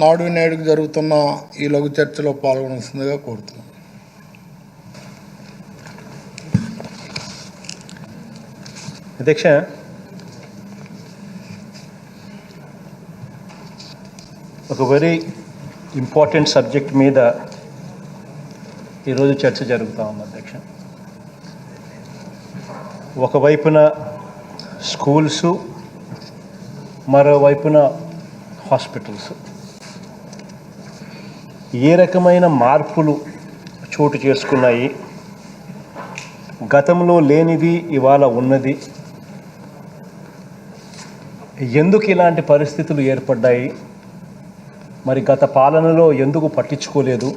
నాడు నేడుకు జరుగుతున్న ఈ లఘు చర్చలో పాల్గొనాల్సిందిగా కోరుతున్నాను. అధ్యక్ష, ఒక వెరీ ఇంపార్టెంట్ సబ్జెక్ట్ మీద ఈరోజు చర్చ జరుగుతూ ఉంది అధ్యక్ష. ఒకవైపున స్కూల్సు, మరోవైపున హాస్పిటల్స్. ఏ రకమైన మార్పులు చోటు చేసుకున్నాయి, గతంలో లేనిది ఇవాళ ఉన్నది, ఎందుకు ఇలాంటి పరిస్థితులు ఏర్పడ్డాయి, మరి గత పాలనలో ఎందుకు పట్టించుకోలేదు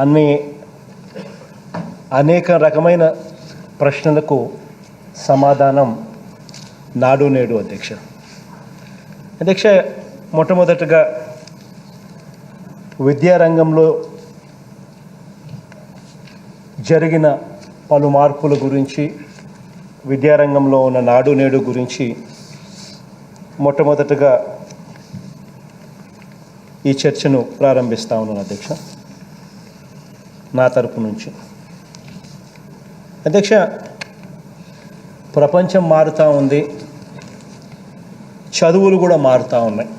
అనే అనేక రకమైన ప్రశ్నలకు సమాధానం నాడు నేడు అధ్యక్ష. అధ్యక్ష, మొట్టమొదటగా విద్యారంగంలో జరిగిన పలు మార్పుల గురించి, విద్యారంగంలో ఉన్న నాడు నేడు గురించి మొట్టమొదటగా ఈ చర్చను ప్రారంభిస్తా ఉన్నాను అధ్యక్ష, నా తరపు నుంచి. అధ్యక్ష, ప్రపంచం మారుతూ ఉంది, చదువులు కూడా మారుతూ ఉన్నాయి.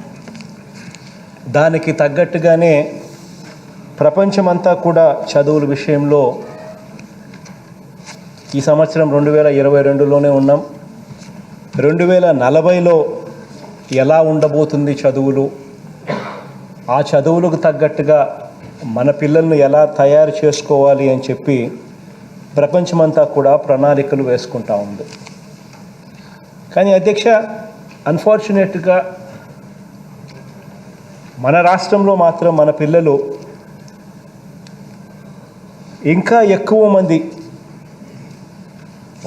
దానికి తగ్గట్టుగానే ప్రపంచమంతా కూడా చదువుల విషయంలో ఈ సంవత్సరం 2022లోనే ఉన్నాం. 2040లో ఎలా ఉండబోతుంది చదువులు, ఆ చదువులకు తగ్గట్టుగా మన పిల్లలను ఎలా తయారు చేసుకోవాలి అని చెప్పి ప్రపంచమంతా కూడా ప్రణాళికలు వేసుకుంటా ఉంది. కానీ అధ్యక్ష, అన్ఫార్చునేట్గా మన రాష్ట్రంలో మాత్రం మన పిల్లలు ఇంకా ఎక్కువ మంది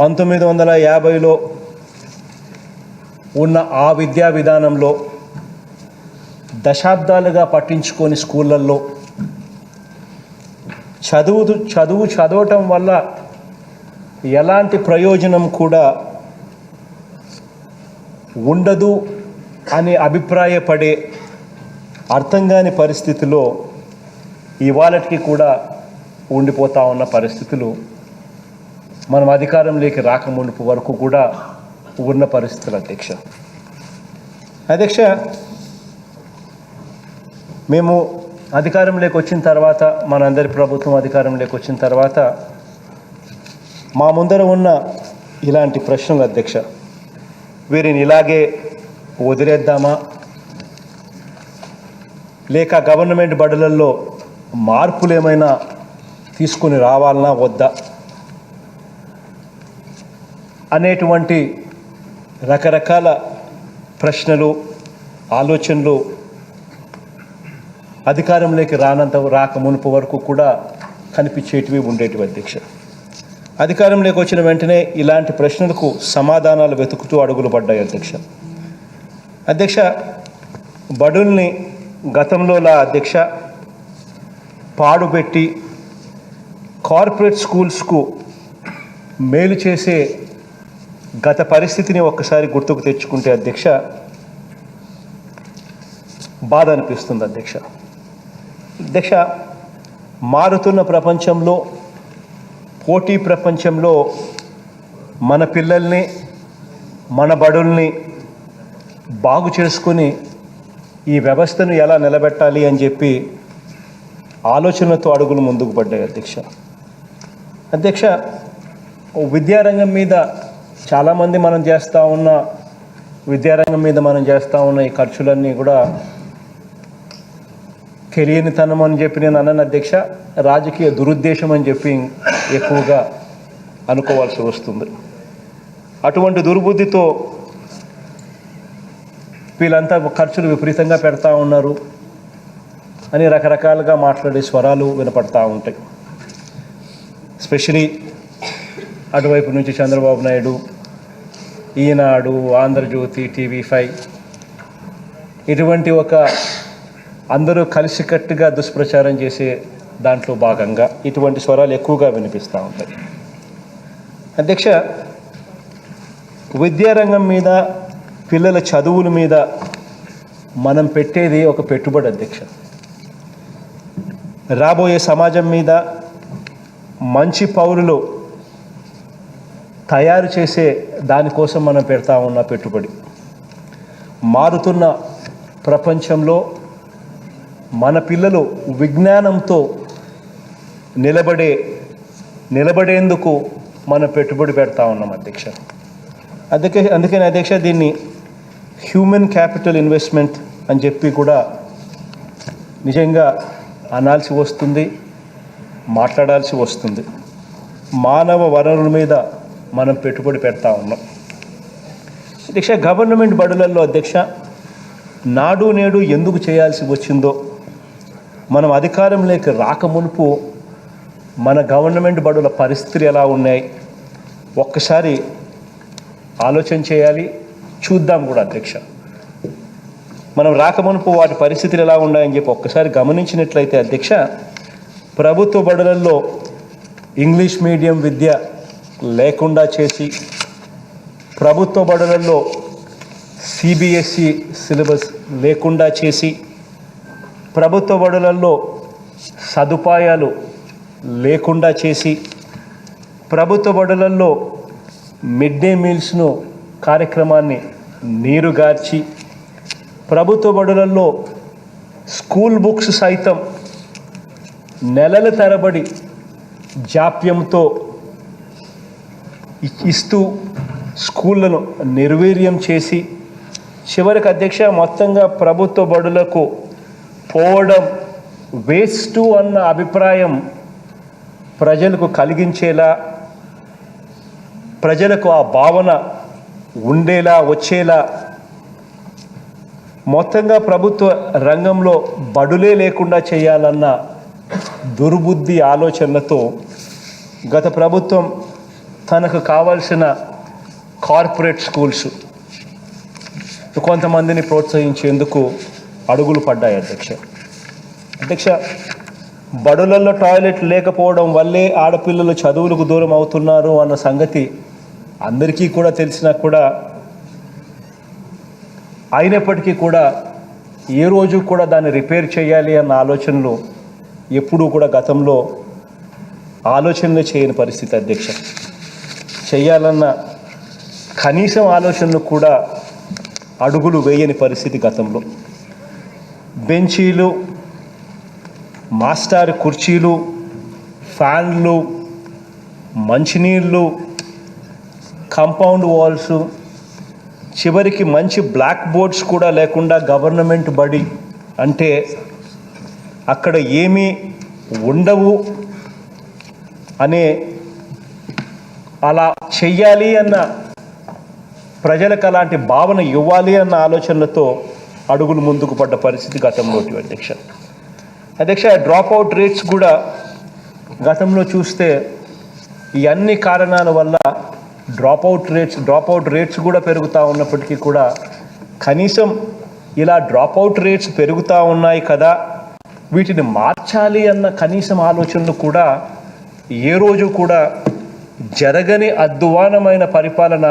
1950లో ఉన్న ఆ విద్యా విధానంలో దశాబ్దాలుగా పట్టించుకొని స్కూళ్ళల్లో చదవటం వల్ల ఎలాంటి ప్రయోజనం కూడా ఉండదు అని అభిప్రాయపడే అర్థం కాని పరిస్థితిలో ఇవాళకి కూడా ఉండిపోతూ ఉన్న పరిస్థితులు మనం అధికారంలోకి రాకముందు వరకు కూడా ఉన్న పరిస్థితులు అధ్యక్ష. అధ్యక్ష, మేము అధికారంలోకి వచ్చిన తర్వాత, మనందరి ప్రభుత్వం అధికారంలోకి వచ్చిన తర్వాత మా ముందర ఉన్న ఇలాంటి ప్రశ్నలు అధ్యక్ష, వీరిని ఇలాగే వదిలేద్దామా, లేక గవర్నమెంట్ బడులలో మార్పులు ఏమైనా తీసుకుని రావాలన్నా వద్దా అనేటువంటి రకరకాల ప్రశ్నలు, ఆలోచనలు అధికారంలోకి రాక మునుపు వరకు కూడా కనిపించేటివి, ఉండేటివి అధ్యక్ష. అధికారంలోకి వచ్చిన వెంటనే ఇలాంటి ప్రశ్నలకు సమాధానాలు వెతుకుతూ అడుగులు పడ్డాయి అధ్యక్ష. అధ్యక్ష, బడుల్ని గతంలోలా అధ్యక్ష పాడుపెట్టి కార్పొరేట్ స్కూల్స్కు మేలు చేసే గత పరిస్థితిని ఒక్కసారి గుర్తుకు తెచ్చుకుంటే అధ్యక్ష బాధ అనిపిస్తుంది అధ్యక్ష. అధ్యక్ష, మారుతున్న ప్రపంచంలో, పోటీ ప్రపంచంలో మన పిల్లల్ని, మన బడుల్ని బాగు చేసుకుని ఈ వ్యవస్థను ఎలా నిలబెట్టాలి అని చెప్పి ఆలోచనలతో అడుగులు ముందుకు పడ్డాయి అధ్యక్ష. అధ్యక్ష, విద్యారంగం మీద చాలామంది మనం చేస్తూ ఉన్న ఈ ఖర్చులన్నీ కూడా తెలియనితనం అని చెప్పి నేను అన్నాను అధ్యక్ష. రాజకీయ దురుద్దేశం అని చెప్పి ఎక్కువగా అనుకోవాల్సి వస్తుంది. అటువంటి దుర్బుద్ధితో వీళ్ళంతా ఖర్చులు విపరీతంగా పెడతా ఉన్నారు అని రకరకాలుగా మాట్లాడే స్వరాలు వినపడతా ఉంటాయి. స్పెషలీ అటువైపు నుంచి చంద్రబాబు నాయుడు, ఈనాడు, ఆంధ్రజ్యోతి, TV5 ఇటువంటి ఒక అందరూ కలిసికట్టుగా దుష్ప్రచారం చేసే దాంట్లో భాగంగా ఇటువంటి స్వరాలు ఎక్కువగా వినిపిస్తూ ఉంటాయి. అధ్యక్ష, విద్యారంగం మీద, పిల్లల చదువుల మీద మనం పెట్టేది ఒక పెట్టుబడి అధ్యక్ష. రాబోయే సమాజం మీద మంచి పౌరులు తయారు చేసే దానికోసం మనం పెడతా ఉన్న పెట్టుబడి. మారుతున్న ప్రపంచంలో మన పిల్లలు విజ్ఞానంతో నిలబడేందుకు మనం పెట్టుబడి పెడతా ఉన్నాం అధ్యక్ష. అందుకని అధ్యక్ష దీన్ని హ్యూమన్ క్యాపిటల్ ఇన్వెస్ట్మెంట్ అని చెప్పి కూడా నిజంగా అనాల్సి వస్తుంది, మాట్లాడాల్సి వస్తుంది. మానవ వనరుల మీద మనం పెట్టుబడి పెడతా ఉన్నాం అధ్యక్ష. గవర్నమెంట్ బడులలో అధ్యక్ష నాడు నేడు ఎందుకు చేయాల్సి వచ్చిందో, మనం అధికారంలోకి రాకమునుపు మన గవర్నమెంట్ బడుల పరిస్థితులు ఎలా ఉన్నాయి ఒక్కసారి ఆలోచన చేయాలి, చూద్దాం కూడా అధ్యక్ష. మనం రాకమునుపు వాటి పరిస్థితులు ఎలా ఉన్నాయని చెప్పి ఒక్కసారి గమనించినట్లయితే అధ్యక్ష, ప్రభుత్వ బడులలో ఇంగ్లీష్ మీడియం విద్య లేకుండా చేసి, ప్రభుత్వ బడులలో సిబిఎస్ఈ సిలబస్ లేకుండా చేసి, ప్రభుత్వ బడులలో సదుపాయాలు లేకుండా చేసి, ప్రభుత్వ బడులలో మిడ్ డే మీల్స్ను కార్యక్రమాన్ని నీరుగార్చి, ప్రభుత్వ బడులలో స్కూల్ బుక్స్ సైతం నెలల తరబడి జాప్యంతో ఇస్తూ స్కూళ్ళను నిర్వీర్యం చేసి, చివరికి అధ్యక్ష మొత్తంగా ప్రభుత్వ బడులకు పోవడం వేస్టు అన్న అభిప్రాయం ప్రజలకు కలిగించేలా, ప్రజలకు ఆ భావన ఉండేలా వచ్చేలా మొత్తంగా ప్రభుత్వ రంగంలో బడులే లేకుండా చేయాలన్న దుర్బుద్ధి ఆలోచనలతో గత ప్రభుత్వం తనకు కావాల్సిన కార్పొరేట్ స్కూల్స్ కొంతమందిని ప్రోత్సహించేందుకు అడుగులు పడ్డాయి అధ్యక్ష. బడులలో టాయిలెట్ లేకపోవడం వల్లే ఆడపిల్లలు చదువులకు దూరం అవుతున్నారు అన్న సంగతి అందరికీ కూడా తెలిసినా కూడా, అయినప్పటికీ కూడా ఏ రోజు కూడా దాన్ని రిపేర్ చేయాలి అన్న ఆలోచనలు ఎప్పుడూ కూడా గతంలో ఆలోచనలు చేయని పరిస్థితి అధ్యక్ష. చేయాలన్న కనీసం ఆలోచనలు కూడా అడుగులు వేయని పరిస్థితి గతంలో. బెంచీలు, మాస్టర్ కుర్చీలు, ఫ్యాన్లు, మంచినీళ్ళు, కాంపౌండ్ వాల్స్, చివరికి మంచి బ్లాక్ బోర్డ్స్ కూడా లేకుండా గవర్నమెంట్ బడి అంటే అక్కడ ఏమీ ఉండవు అనే, అలా చెయ్యాలి అన్న, ప్రజలకు అలాంటి భావన ఇవ్వాలి అన్న ఆలోచనలతో అడుగులు ముందుకు పడ్డ పరిస్థితి గతంలోటి అధ్యక్ష. డ్రాప్ అవుట్ రేట్స్ కూడా గతంలో చూస్తే ఈ అన్ని కారణాల వల్ల డ్రాప్ అవుట్ రేట్స్ కూడా పెరుగుతూ ఉన్నప్పటికీ కూడా కనీసం ఇలా డ్రాప్ అవుట్ రేట్స్ పెరుగుతూ ఉన్నాయి కదా, వీటిని మార్చాలి అన్న కనీసం ఆలోచనలు కూడా ఏ రోజు కూడా జరగని అధ్వానమైన పరిపాలన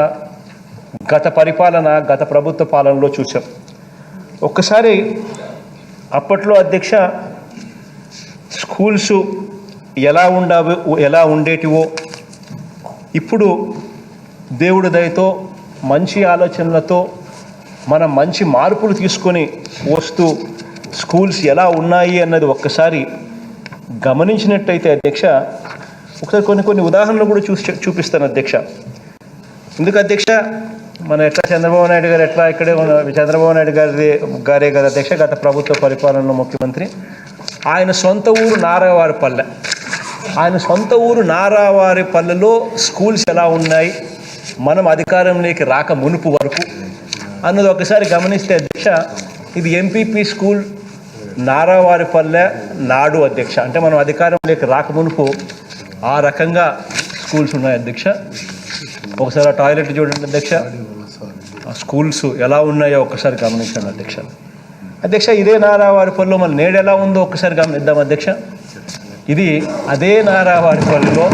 గత ప్రభుత్వ పాలనలో చూసాం. ఒక్కసారి అప్పట్లో అధ్యక్ష స్కూల్స్ ఎలా ఉండేటివో ఇప్పుడు దేవుడి దయతో మంచి ఆలోచనలతో మనం మంచి మార్పులు తీసుకొని వస్తూ స్కూల్స్ ఎలా ఉన్నాయి అన్నది ఒక్కసారి గమనించినట్టయితే అధ్యక్ష, ఒకసారి కొన్ని ఉదాహరణలు కూడా చూపిస్తాను అధ్యక్ష. ఎందుకు అధ్యక్ష, మన ఎట్లా చంద్రబాబు నాయుడు గారు ఎట్లా ఇక్కడే చంద్రబాబు నాయుడు గారే కదా అధ్యక్ష గత ప్రభుత్వ పరిపాలనలో ముఖ్యమంత్రి. ఆయన సొంత ఊరు నారావారిపల్లె. ఆయన సొంత ఊరు నారావారిపల్లెలో స్కూల్స్ ఎలా ఉన్నాయి మనం అధికారంలోకి రాక మునుపు వరకు అన్నది ఒకసారి గమనిస్తే అధ్యక్ష, ఇది ఎంపీపీ స్కూల్ నారావారిపల్లె నాడు అధ్యక్ష. అంటే మనం అధికారంలోకి రాక మునుపు ఆ రకంగా స్కూల్స్ ఉన్నాయి అధ్యక్ష. ఒకసారి ఆ టాయిలెట్ చూడండి అధ్యక్ష, ఆ స్కూల్స్ ఎలా ఉన్నాయో ఒక్కసారి గమనించండి అధ్యక్ష. ఇదే నారావారిపల్లిలో మన నేడు ఎలా ఉందో ఒక్కసారి గమనిద్దాం అధ్యక్ష. ఇది అదే నారావారిపల్లిలో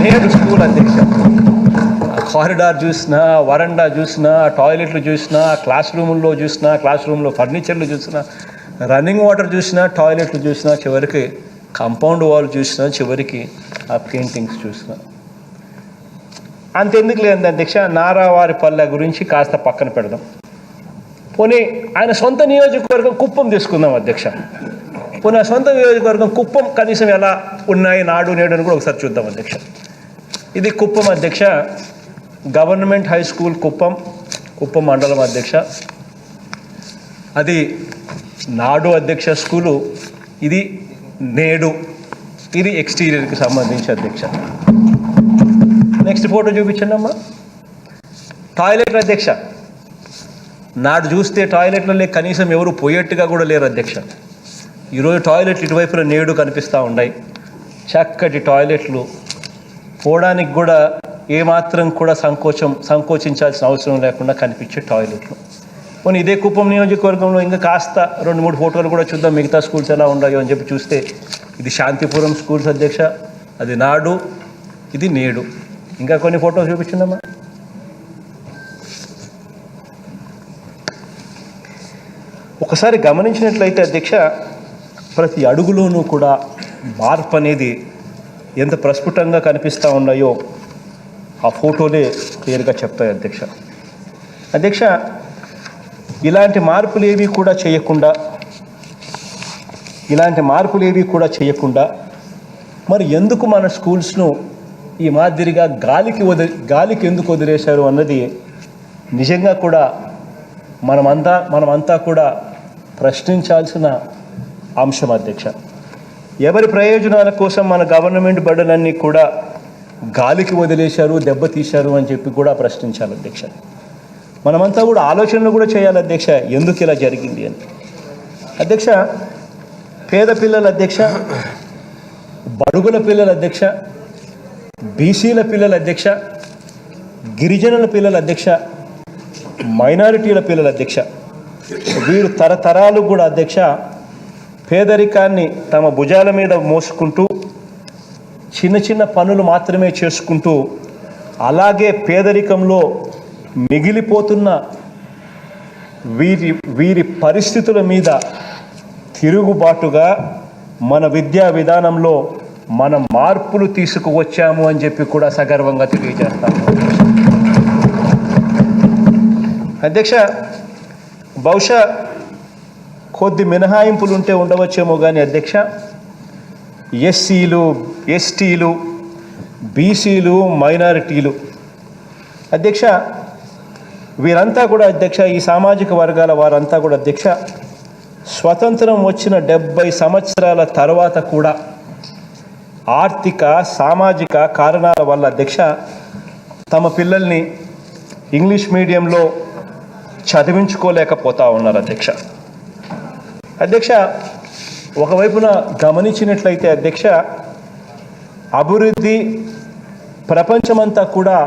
నేడు స్కూల్ అధ్యక్ష. కారిడార్ చూసినా, వరండా చూసినా, టాయిలెట్లు చూసినా, క్లాస్ రూముల్లో చూసినా, క్లాస్ రూమ్లో ఫర్నిచర్లు చూసినా, రన్నింగ్ వాటర్ చూసినా, టాయిలెట్లు చూసినా, చివరికి కాంపౌండ్ వాల్ చూసినా, చివరికి ఆ పెయింటింగ్స్ చూసినా. అంతెందుకు లేదు అధ్యక్ష, నారావారిపల్లె గురించి కాస్త పక్కన పెడదాం. పోనీ ఆయన సొంత నియోజకవర్గం కుప్పం తీసుకుందాం అధ్యక్ష. పోనీ ఆ సొంత నియోజకవర్గం కుప్పం కనీసం ఎలా ఉన్నాయి నాడు నేడు అని కూడా ఒకసారి చూద్దాం అధ్యక్ష. ఇది కుప్పం అధ్యక్ష, గవర్నమెంట్ హై స్కూల్ కుప్పం మండలం అధ్యక్ష. అది నాడు అధ్యక్ష స్కూలు, ఇది నేడు, ఇది ఎక్స్టీరియర్కి సంబంధించి అధ్యక్ష. నెక్స్ట్ ఫోటో చూపించండి అమ్మా. టాయిలెట్ అధ్యక్ష, నాడు చూస్తే టాయిలెట్లలో కనీసం ఎవరు పోయేట్టుగా కూడా లేరు అధ్యక్ష. ఈరోజు టాయిలెట్లు ఇటువైపున నేడు కనిపిస్తూ ఉన్నాయి. చక్కటి టాయిలెట్లు, పోవడానికి కూడా ఏమాత్రం కూడా సంకోచించాల్సిన అవసరం లేకుండా కనిపించే టాయిలెట్లు. పోనీ ఇదే కుప్పం నియోజకవర్గంలో ఇంకా కాస్త 2-3 ఫోటోలు కూడా చూద్దాం, మిగతా స్కూల్స్ ఎలా ఉన్నాయో అని చెప్పి చూస్తే ఇది శాంతిపురం స్కూల్స్ అధ్యక్ష, అది నాడు, ఇది నేడు. ఇంకా కొన్ని ఫోటోలు చూపించిందమ్మా. ఒకసారి గమనించినట్లయితే అధ్యక్ష, ప్రతి అడుగులోనూ కూడా మార్పు అనేది ఎంత ప్రస్ఫుటంగా కనిపిస్తూ ఉన్నాయో ఆ ఫోటోలే క్లియర్గా చెప్తాయి అధ్యక్ష. అధ్యక్ష, ఇలాంటి మార్పులు ఏవి కూడా చేయకుండా మరి ఎందుకు మన స్కూల్స్ను ఈ మాదిరిగా గాలికి ఎందుకు వదిలేశారు అన్నది నిజంగా కూడా మనమంతా కూడా ప్రశ్నించాల్సిన అంశం అధ్యక్ష. ఎవరి ప్రయోజనాల కోసం మన గవర్నమెంట్ బడులన్నీ కూడా గాలికి వదిలేశారు, దెబ్బతీశారు అని చెప్పి కూడా ప్రశ్నించాలి అధ్యక్ష. మనమంతా కూడా ఆలోచనలు కూడా చేయాలి అధ్యక్ష, ఎందుకు ఇలా జరిగింది అని. అధ్యక్ష, పేద పిల్లల అధ్యక్ష, బడుగుల పిల్లల అధ్యక్ష, బీసీల పిల్లల అధ్యక్ష, గిరిజనుల పిల్లల అధ్యక్ష, మైనారిటీల పిల్లల అధ్యక్ష, వీరు తరతరాలు కూడా అధ్యక్ష పేదరికాన్ని తమ భుజాల మీద మోసుకుంటూ చిన్న చిన్న పనులు మాత్రమే చేసుకుంటూ అలాగే పేదరికంలో మిగిలిపోతున్న వీరి పరిస్థితుల మీద తిరుగుబాటుగా మన విద్యా విధానంలో మనం మార్పులు తీసుకువచ్చాము అని చెప్పి కూడా సగర్వంగా తెలియజేస్తాము అధ్యక్ష. బహుశా కొద్ది మినహాయింపులు ఉంటే ఉండవచ్చేమో కానీ అధ్యక్ష, ఎస్సీలు, ఎస్టీలు, బీసీలు, మైనారిటీలు అధ్యక్ష, వీరంతా కూడా అధ్యక్ష, ఈ సామాజిక వర్గాల వారంతా కూడా అధ్యక్ష, స్వతంత్రం వచ్చిన 70 సంవత్సరాల తర్వాత కూడా ఆర్థిక సామాజిక కారణాల వల్ల అధ్యక్ష తమ పిల్లల్ని ఇంగ్లీష్ మీడియంలో చదివించుకోలేకపోతా ఉన్నారు అధ్యక్ష. అధ్యక్ష, ఒకవైపున గమనించినట్లయితే అధ్యక్ష, అభివృద్ధి ప్రపంచమంతా కూడా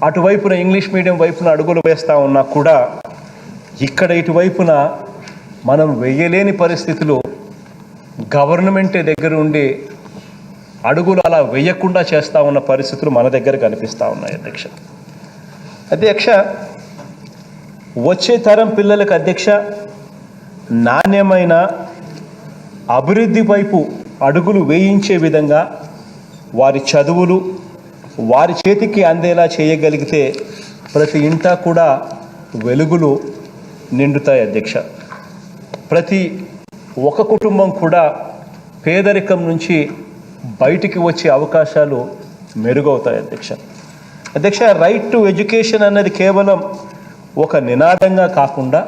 అటువైపున ఇంగ్లీష్ మీడియం వైపున అడుగులు వేస్తూ ఉన్నా కూడా ఇక్కడ ఇటువైపున మనం వేయలేని పరిస్థితులు గవర్నమెంటే దగ్గర ఉండి అడుగులు అలా వేయకుండా చేస్తూ ఉన్న పరిస్థితులు మన దగ్గర కనిపిస్తూ ఉన్నాయి అధ్యక్ష. అధ్యక్ష, వచ్చే తరం పిల్లలకు అధ్యక్ష నాణ్యమైన అభివృద్ధి వైపు అడుగులు వేయించే విధంగా వారి చదువులు వారి చేతికి అందేలా చేయగలిగితే ప్రతి ఇంటా కూడా వెలుగులు నిండుతాయి అధ్యక్ష. ప్రతి ఒక కుటుంబం కూడా పేదరికం నుంచి బయటికి వచ్చే అవకాశాలు మెరుగవుతాయి అధ్యక్ష. అధ్యక్ష, రైట్ టు ఎడ్యుకేషన్ అన్నది కేవలం ఒక నినాదంగా కాకుండా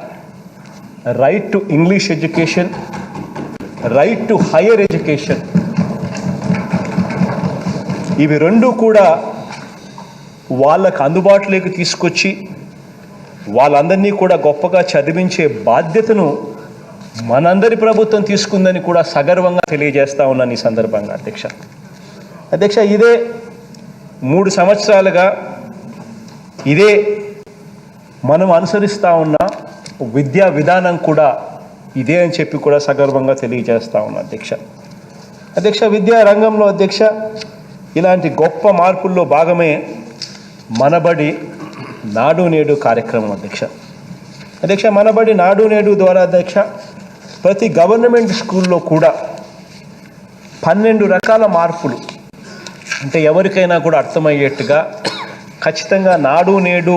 right to English education, right to higher education, ఇవి రెండు కూడా వాళ్ళకు అందుబాటులోకి తీసుకొచ్చి వాళ్ళందరినీ కూడా గొప్పగా చదివించే బాధ్యతను మనందరి ప్రభుత్వం తీసుకుందని కూడా సగర్వంగా తెలియజేస్తా ఉన్నాను ఈ సందర్భంగా అధ్యక్ష. అధ్యక్ష, ఇదే 3 సంవత్సరాలుగా ఇదే మనం అనుసరిస్తూ ఉన్న విద్యా విధానం కూడా ఇదే అని చెప్పి కూడా సగర్వంగా తెలియజేస్తా ఉన్నా అధ్యక్ష. అధ్యక్ష, విద్యా రంగంలో అధ్యక్ష ఇలాంటి గొప్ప మార్పుల్లో భాగమే మనబడి నాడు నేడు కార్యక్రమం అధ్యక్ష మనబడి నాడు నేడు ద్వారా ప్రతి గవర్నమెంట్ స్కూల్లో కూడా 12 రకాల మార్పులు, అంటే ఎవరికైనా కూడా అర్థమయ్యేట్టుగా ఖచ్చితంగా నాడు నేడు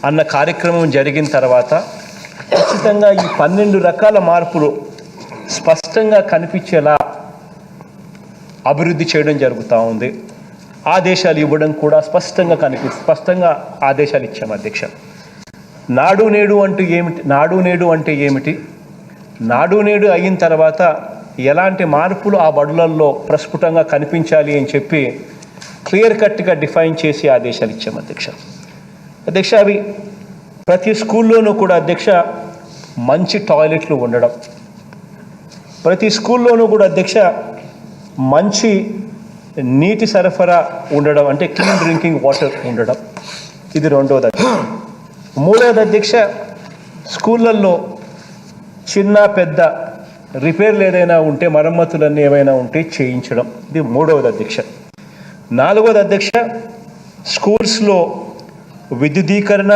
అన్న కార్యక్రమం జరిగిన తర్వాత ఖచ్చితంగా ఈ 12 రకాల మార్పులు స్పష్టంగా కనిపించేలా అభివృద్ధి చేయడం జరుగుతూ ఉంది. ఆదేశాలు ఇవ్వడం కూడా స్పష్టంగా ఆదేశాలు ఇచ్చాము అధ్యక్ష. నాడు నేడు అంటే ఏమిటి, నాడు నేడు అయిన తర్వాత ఎలాంటి మార్పులు ఆ బడులలో ప్రస్ఫుటంగా కనిపించాలి అని చెప్పి క్లియర్ కట్గా డిఫైన్ చేసి ఆదేశాలు ఇచ్చాము అధ్యక్ష. అవి ప్రతి స్కూల్లోనూ కూడా అధ్యక్ష మంచి టాయిలెట్లు ఉండడం, ప్రతి స్కూల్లోనూ కూడా అధ్యక్ష మంచి నీటి సరఫరా ఉండడం, అంటే క్లీన్ డ్రింకింగ్ వాటర్ ఉండడం. ఇది రెండోది. మూడవది అధ్యక్ష, స్కూళ్ళల్లో చిన్న పెద్ద రిపేర్లు ఏదైనా ఉంటే, మరమ్మతులన్నీ ఏమైనా ఉంటే చేయించడం. ఇది మూడవది అధ్యక్ష. నాలుగవది అధ్యక్ష, స్కూల్స్లో విద్యుదీకరణ,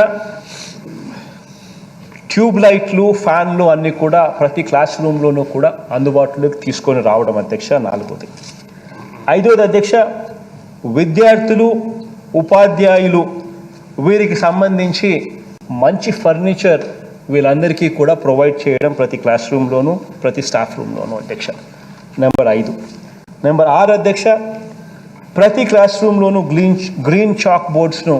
ట్యూబ్ లైట్లు, ఫ్యాన్లు అన్నీ కూడా ప్రతి క్లాస్ రూమ్లోనూ కూడా అందుబాటులోకి తీసుకొని రావడం అధ్యక్ష నాలుగవది. ఐదవది అధ్యక్ష, విద్యార్థులు, ఉపాధ్యాయులు వీరికి సంబంధించి మంచి ఫర్నిచర్ వీళ్ళందరికీ కూడా ప్రొవైడ్ చేయడం ప్రతి క్లాస్ రూమ్లోనూ, ప్రతి స్టాఫ్ రూమ్లోనూ అధ్యక్ష. నెంబర్ 5. నెంబర్ 6 అధ్యక్ష, ప్రతి క్లాస్ రూమ్లోనూ గ్రీన్ చాక్ బోర్డ్స్ను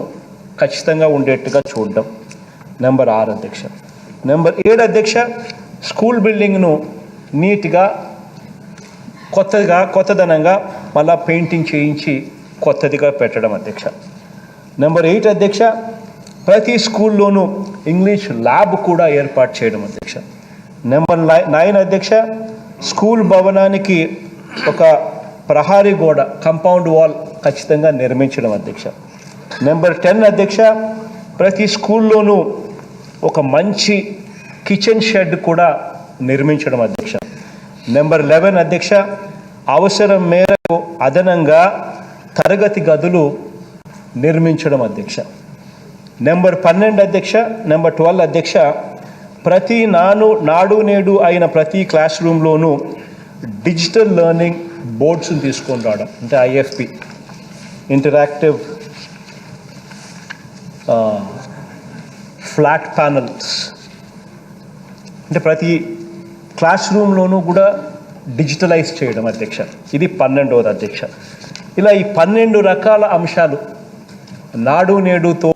ఖచ్చితంగా ఉండేట్టుగా చూడడం. నెంబర్ 6 అధ్యక్ష. నెంబర్ 7 అధ్యక్ష, స్కూల్ బిల్డింగ్ను నీట్గా కొత్తదనంగా మళ్ళా పెయింటింగ్ చేయించి కొత్తదిగా పెట్టడం అధ్యక్ష. నెంబర్ 8 అధ్యక్ష, ప్రతి స్కూల్లోనూ ఇంగ్లీష్ ల్యాబ్ కూడా ఏర్పాటు చేయడం అధ్యక్ష. నెంబర్ 9 అధ్యక్ష, స్కూల్ భవనానికి ఒక ప్రహారీ గోడ, కంపౌండ్ వాల్ ఖచ్చితంగా నిర్మించడం అధ్యక్ష. నెంబర్ 10 అధ్యక్ష, ప్రతి స్కూల్లోనూ ఒక మంచి కిచెన్ షెడ్ కూడా నిర్మించడం అధ్యక్ష. నెంబర్ 11 అధ్యక్ష, అవసరం మేరకు అదనంగా తరగతి గదులు నిర్మించడం అధ్యక్ష. నెంబర్ 12 అధ్యక్ష, నెంబర్ 12 అధ్యక్ష, ప్రతి నాడు నేడు అయిన ప్రతి క్లాస్ రూమ్లోనూ డిజిటల్ లెర్నింగ్ బోర్డ్స్ని తీసుకొని రావడం, అంటే IFP, ఇంటరాక్టివ్ ఫ్లాట్ ప్యానల్స్, అంటే ప్రతి క్లాస్ రూమ్లోనూ కూడా డిజిటలైజ్ చేయడం అధ్యక్ష. ఇది 12వది అధ్యక్ష. ఇలా ఈ 12 రకాల అంశాలు నాడు నేడుతో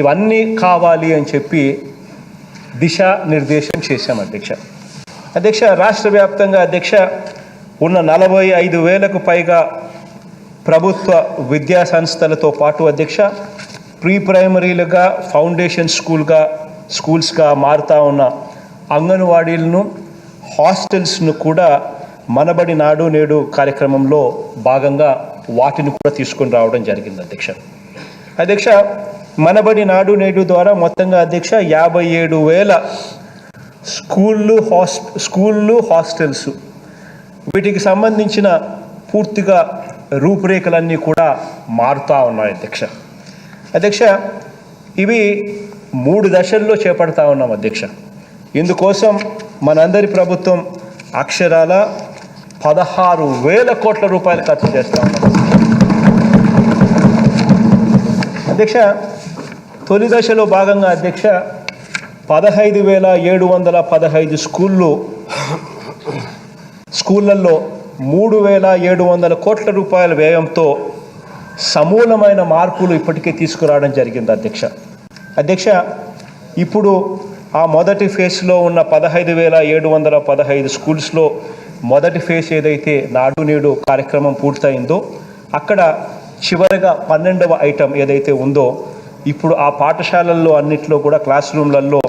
ఇవన్నీ కావాలి అని చెప్పి దిశానిర్దేశం చేశాం అధ్యక్ష. రాష్ట్ర వ్యాప్తంగా అధ్యక్ష ఉన్న 45,000కు పైగా ప్రభుత్వ విద్యా సంస్థలతో పాటు అధ్యక్ష ప్రీ ప్రైమరీలుగా, ఫౌండేషన్ స్కూల్స్గా మారుతూ ఉన్న అంగన్వాడీలను, హాస్టల్స్ను కూడా మనబడి నాడు నేడు కార్యక్రమంలో భాగంగా వాటిని కూడా తీసుకొని రావడం జరిగింది అధ్యక్ష. మనబడి నాడు నేడు ద్వారా మొత్తంగా అధ్యక్ష 57,000 స్కూళ్ళు, హాస్టల్స్ వీటికి సంబంధించిన పూర్తిగా రూపురేఖలన్నీ కూడా మారుతూ ఉన్నాయి అధ్యక్ష. ఇవి 3 దశల్లో చేపడతా ఉన్నాం అధ్యక్ష. ఇందుకోసం మనందరి ప్రభుత్వం అక్షరాల 16,000 కోట్ల రూపాయలు ఖర్చు చేస్తూ ఉన్నాం అధ్యక్ష. తొలి దశలో భాగంగా అధ్యక్ష 15,715 స్కూళ్ళల్లో 3,700 కోట్ల రూపాయల వ్యయంతో సమూలమైన మార్పులు ఇప్పటికే తీసుకురావడం జరిగింది అధ్యక్ష. ఇప్పుడు ఆ మొదటి ఫేజ్లో ఉన్న 15,715 స్కూల్స్లో మొదటి ఫేజ్ ఏదైతే నాడు నేడు కార్యక్రమం పూర్తయిందో అక్కడ చివరగా 12వ ఐటమ్ ఏదైతే ఉందో ఇప్పుడు ఆ పాఠశాలల్లో అన్నిట్లో కూడా క్లాస్ రూమ్లలో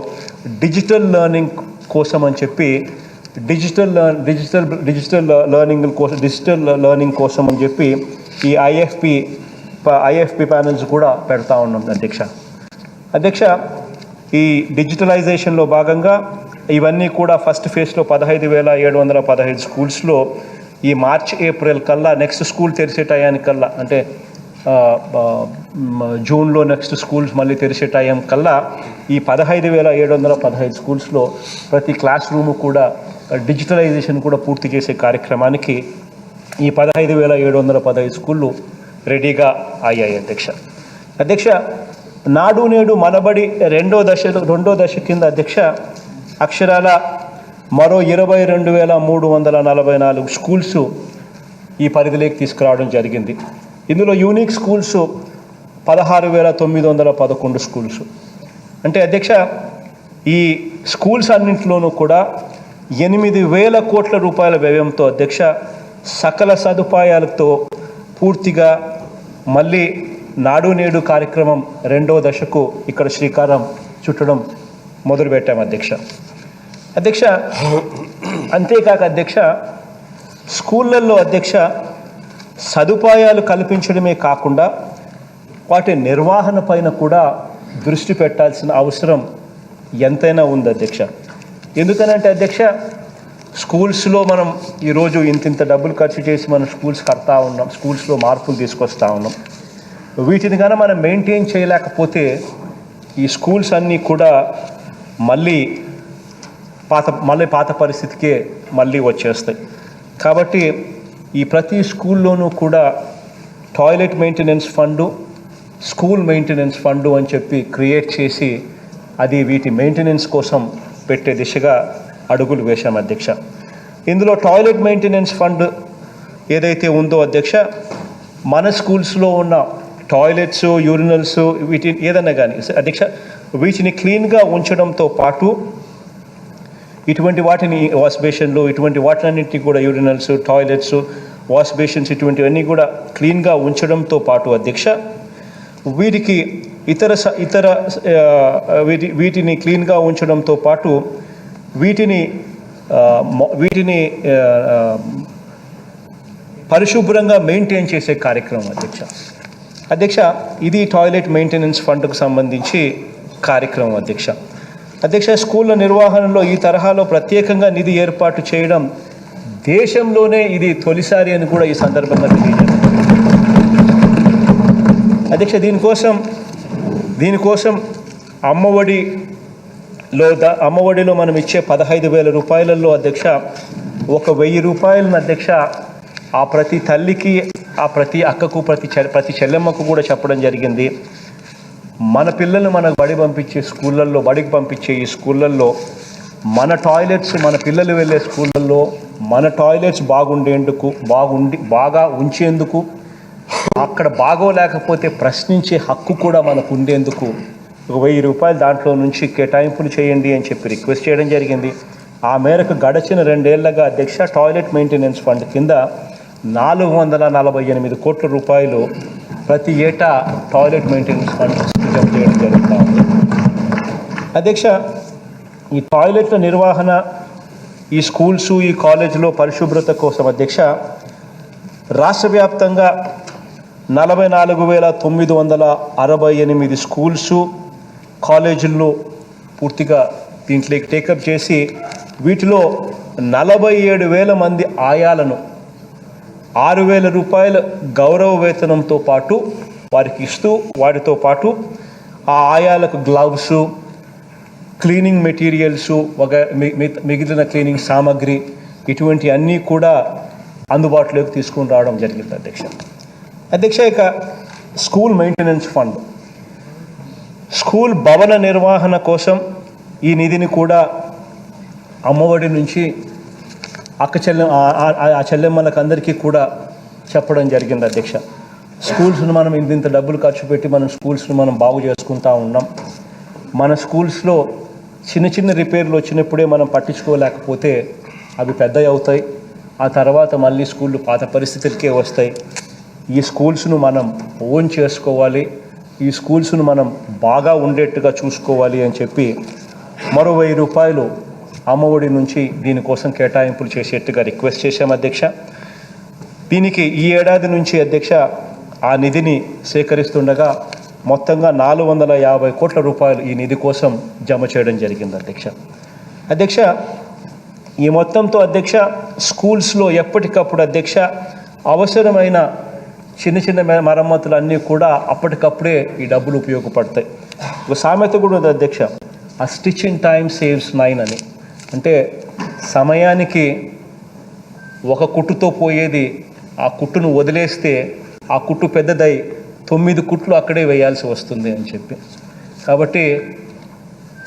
డిజిటల్ లెర్నింగ్ కోసం అని చెప్పి డిజిటల్ లెర్నింగ్ కోసం అని చెప్పి ఈ IFP ప్యానల్స్ కూడా పెడతా ఉన్నాం అధ్యక్ష. ఈ డిజిటలైజేషన్లో భాగంగా ఇవన్నీ కూడా ఫస్ట్ ఫేజ్లో 15,715 స్కూల్స్లో ఈ మార్చ్ ఏప్రిల్ కల్లా నెక్స్ట్ స్కూల్ తెరిసే టయానికల్లా, అంటే జూన్లో నెక్స్ట్ స్కూల్స్ మళ్ళీ తెరిచే టైం కల్లా ఈ 15,715 స్కూల్స్లో ప్రతి క్లాస్ రూము కూడా డిజిటలైజేషన్ కూడా పూర్తి చేసే కార్యక్రమానికి ఈ 15,715 స్కూళ్ళు రెడీగా అయ్యాయి అధ్యక్ష నాడు నేడు మనబడి రెండో దశ కింద అధ్యక్ష అక్షరాల మరో 22,344 స్కూల్స్ ఈ పరిధిలోకి తీసుకురావడం జరిగింది. ఇందులో యూనిక్ స్కూల్స్ 16,911 స్కూల్స్. అంటే అధ్యక్ష ఈ స్కూల్స్ అన్నింటిలోనూ కూడా 8,000 కోట్ల రూపాయల వ్యయంతో అధ్యక్ష సకల సదుపాయాలతో పూర్తిగా మళ్ళీ నాడు నేడు కార్యక్రమం రెండో దశకు ఇక్కడ శ్రీకారం చుట్టడం మొదలుపెట్టాం అధ్యక్ష. అంతేకాక అధ్యక్ష స్కూళ్ళల్లో అధ్యక్ష సదుపాయాలు కల్పించడమే కాకుండా వాటి నిర్వహణ పైన కూడా దృష్టి పెట్టాల్సిన అవసరం ఎంతైనా ఉంది అధ్యక్ష. ఎందుకనంటే అధ్యక్ష స్కూల్స్లో మనం ఈరోజు ఇంత డబ్బులు ఖర్చు చేసి మనం స్కూల్స్ కడతా ఉన్నాం, స్కూల్స్లో మార్పులు తీసుకొస్తా ఉన్నాం. వీటిని కానీ మనం మెయింటైన్ చేయలేకపోతే ఈ స్కూల్స్ అన్నీ కూడా మళ్ళీ పాత పరిస్థితికే మళ్ళీ వచ్చేస్తాయి. కాబట్టి ఈ ప్రతి స్కూల్లోనూ కూడా toilet maintenance fund, school maintenance fund అని చెప్పి క్రియేట్ చేసి అది వీటి మెయింటెనెన్స్ కోసం పెట్టే దిశగా అడుగులు వేశాం అధ్యక్ష. ఇందులో టాయిలెట్ మెయింటెనెన్స్ ఫండ్ ఏదైతే ఉందో అధ్యక్ష మన స్కూల్స్లో ఉన్న టాయిలెట్స్, యూరినల్స్ వీటి ఏదన్నా కానీ అధ్యక్ష వీటిని క్లీన్గా ఉంచడంతో పాటు ఇటువంటి వాటిని వాష్ బేషన్లు ఇటువంటి వాటినన్నింటినీ కూడా యూరినల్స్, టాయిలెట్స్, వాష్ బేషన్స్ ఇటువంటివన్నీ కూడా క్లీన్గా ఉంచడంతో పాటు అధ్యక్ష వీటికి వీటిని క్లీన్గా ఉంచడంతో పాటు వీటిని పరిశుభ్రంగా మెయింటైన్ చేసే కార్యక్రమం అధ్యక్ష. ఇది టాయిలెట్ మెయింటెనెన్స్ ఫండ్కు సంబంధించి కార్యక్రమం అధ్యక్ష. స్కూళ్ళ నిర్వహణలో ఈ తరహాలో ప్రత్యేకంగా నిధి ఏర్పాటు చేయడం దేశంలోనే ఇది తొలిసారి అని కూడా ఈ సందర్భంగా తెలియజేయాలి అధ్యక్ష. దీనికోసం అమ్మఒడిలో మనం ఇచ్చే 15,000 రూపాయలలో అధ్యక్ష 1,000 రూపాయలను అధ్యక్ష ఆ ప్రతి తల్లికి, ఆ ప్రతి అక్కకు, ప్రతి చెల్లెమ్మకు కూడా చెప్పడం జరిగింది. మన పిల్లలు మనకు బడికి పంపించే ఈ స్కూళ్ళల్లో మన టాయిలెట్స్, మన పిల్లలు వెళ్ళే స్కూళ్ళల్లో మన టాయిలెట్స్ బాగా ఉంచేందుకు, అక్కడ బాగోలేకపోతే ప్రశ్నించే హక్కు కూడా మనకు ఉండేందుకు 1,000 రూపాయలు దాంట్లో నుంచి కేటాయింపులు చేయండి అని చెప్పి రిక్వెస్ట్ చేయడం జరిగింది. ఆ మేరకు గడిచిన 2 ఏళ్లుగా అధ్యక్ష టాయిలెట్ మెయింటెనెన్స్ ఫండ్ కింద 448 కోట్ల రూపాయలు ప్రతి ఏటా టాయిలెట్ మెయింటెనెన్స్ ఫండ్ జమ చేయడం జరుగుతూ ఉంది అధ్యక్ష. ఈ టాయిలెట్ల నిర్వహణ, ఈ స్కూల్స్, ఈ కాలేజీలో పరిశుభ్రత కోసం అధ్యక్ష రాష్ట్ర వ్యాప్తంగా 44,968 స్కూల్స్, కాలేజీల్లో పూర్తిగా దీంట్లోకి టేకప్ చేసి వీటిలో 47,000 మంది ఆయాలను 6,000 రూపాయల గౌరవ వేతనంతో పాటు వారికి ఇస్తూ, వాటితో పాటు ఆ ఆయాలకు గ్లవ్స్, క్లీనింగ్ మెటీరియల్స్, మిగిలిన క్లీనింగ్ సామాగ్రి ఇటువంటి అన్నీ కూడా అందుబాటులోకి తీసుకుని రావడం జరిగింది అధ్యక్ష. ఇక స్కూల్ మెయింటెనెన్స్ ఫండ్, స్కూల్ భవన నిర్వహణ కోసం ఈ నిధిని కూడా అమ్మఒడి నుంచి ఆ చెల్లెమ్మలకు అందరికీ కూడా చెప్పడం జరిగింది అధ్యక్ష. స్కూల్స్ను మనం ఇంత డబ్బులు ఖర్చు పెట్టి మనం స్కూల్స్ను మనం బాగు చేసుకుంటూ ఉన్నాం. మన స్కూల్స్లో చిన్న రిపేర్లు వచ్చినప్పుడే మనం పట్టించుకోలేకపోతే అవి పెద్దవి అవుతాయి. ఆ తర్వాత మళ్ళీ స్కూళ్ళు పాత పరిస్థితులకే వస్తాయి. ఈ స్కూల్స్ను మనం ఓన్ చేసుకోవాలి, ఈ స్కూల్స్ను మనం బాగా ఉండేట్టుగా చూసుకోవాలి అని చెప్పి మరో 1,000 రూపాయలు అమ్మఒడి నుంచి దీనికోసం కేటాయింపులు చేసేట్టుగా రిక్వెస్ట్ చేశాం అధ్యక్ష. దీనికి ఈ ఏడాది నుంచి అధ్యక్ష ఆ నిధిని సేకరిస్తుండగా మొత్తంగా 450 కోట్ల రూపాయలు ఈ నిధి కోసం జమ చేయడం జరిగింది అధ్యక్ష. ఈ మొత్తంతో అధ్యక్ష స్కూల్స్లో ఎప్పటికప్పుడు అధ్యక్ష అవసరమైన చిన్న చిన్న మరమ్మతులు అన్నీ కూడా అప్పటికప్పుడే ఈ డబ్బులు ఉపయోగపడతాయి. ఒక సామెత కూడా ఉంది అధ్యక్ష, ఆ స్టిచ్ ఇన్ టైమ్ సేవ్స్ 9 అని. అంటే సమయానికి ఒక కుట్టుతో పోయేది, ఆ కుట్టును వదిలేస్తే ఆ కుట్టు పెద్దదై 9 కుట్లు అక్కడే వేయాల్సి వస్తుంది అని చెప్పి. కాబట్టి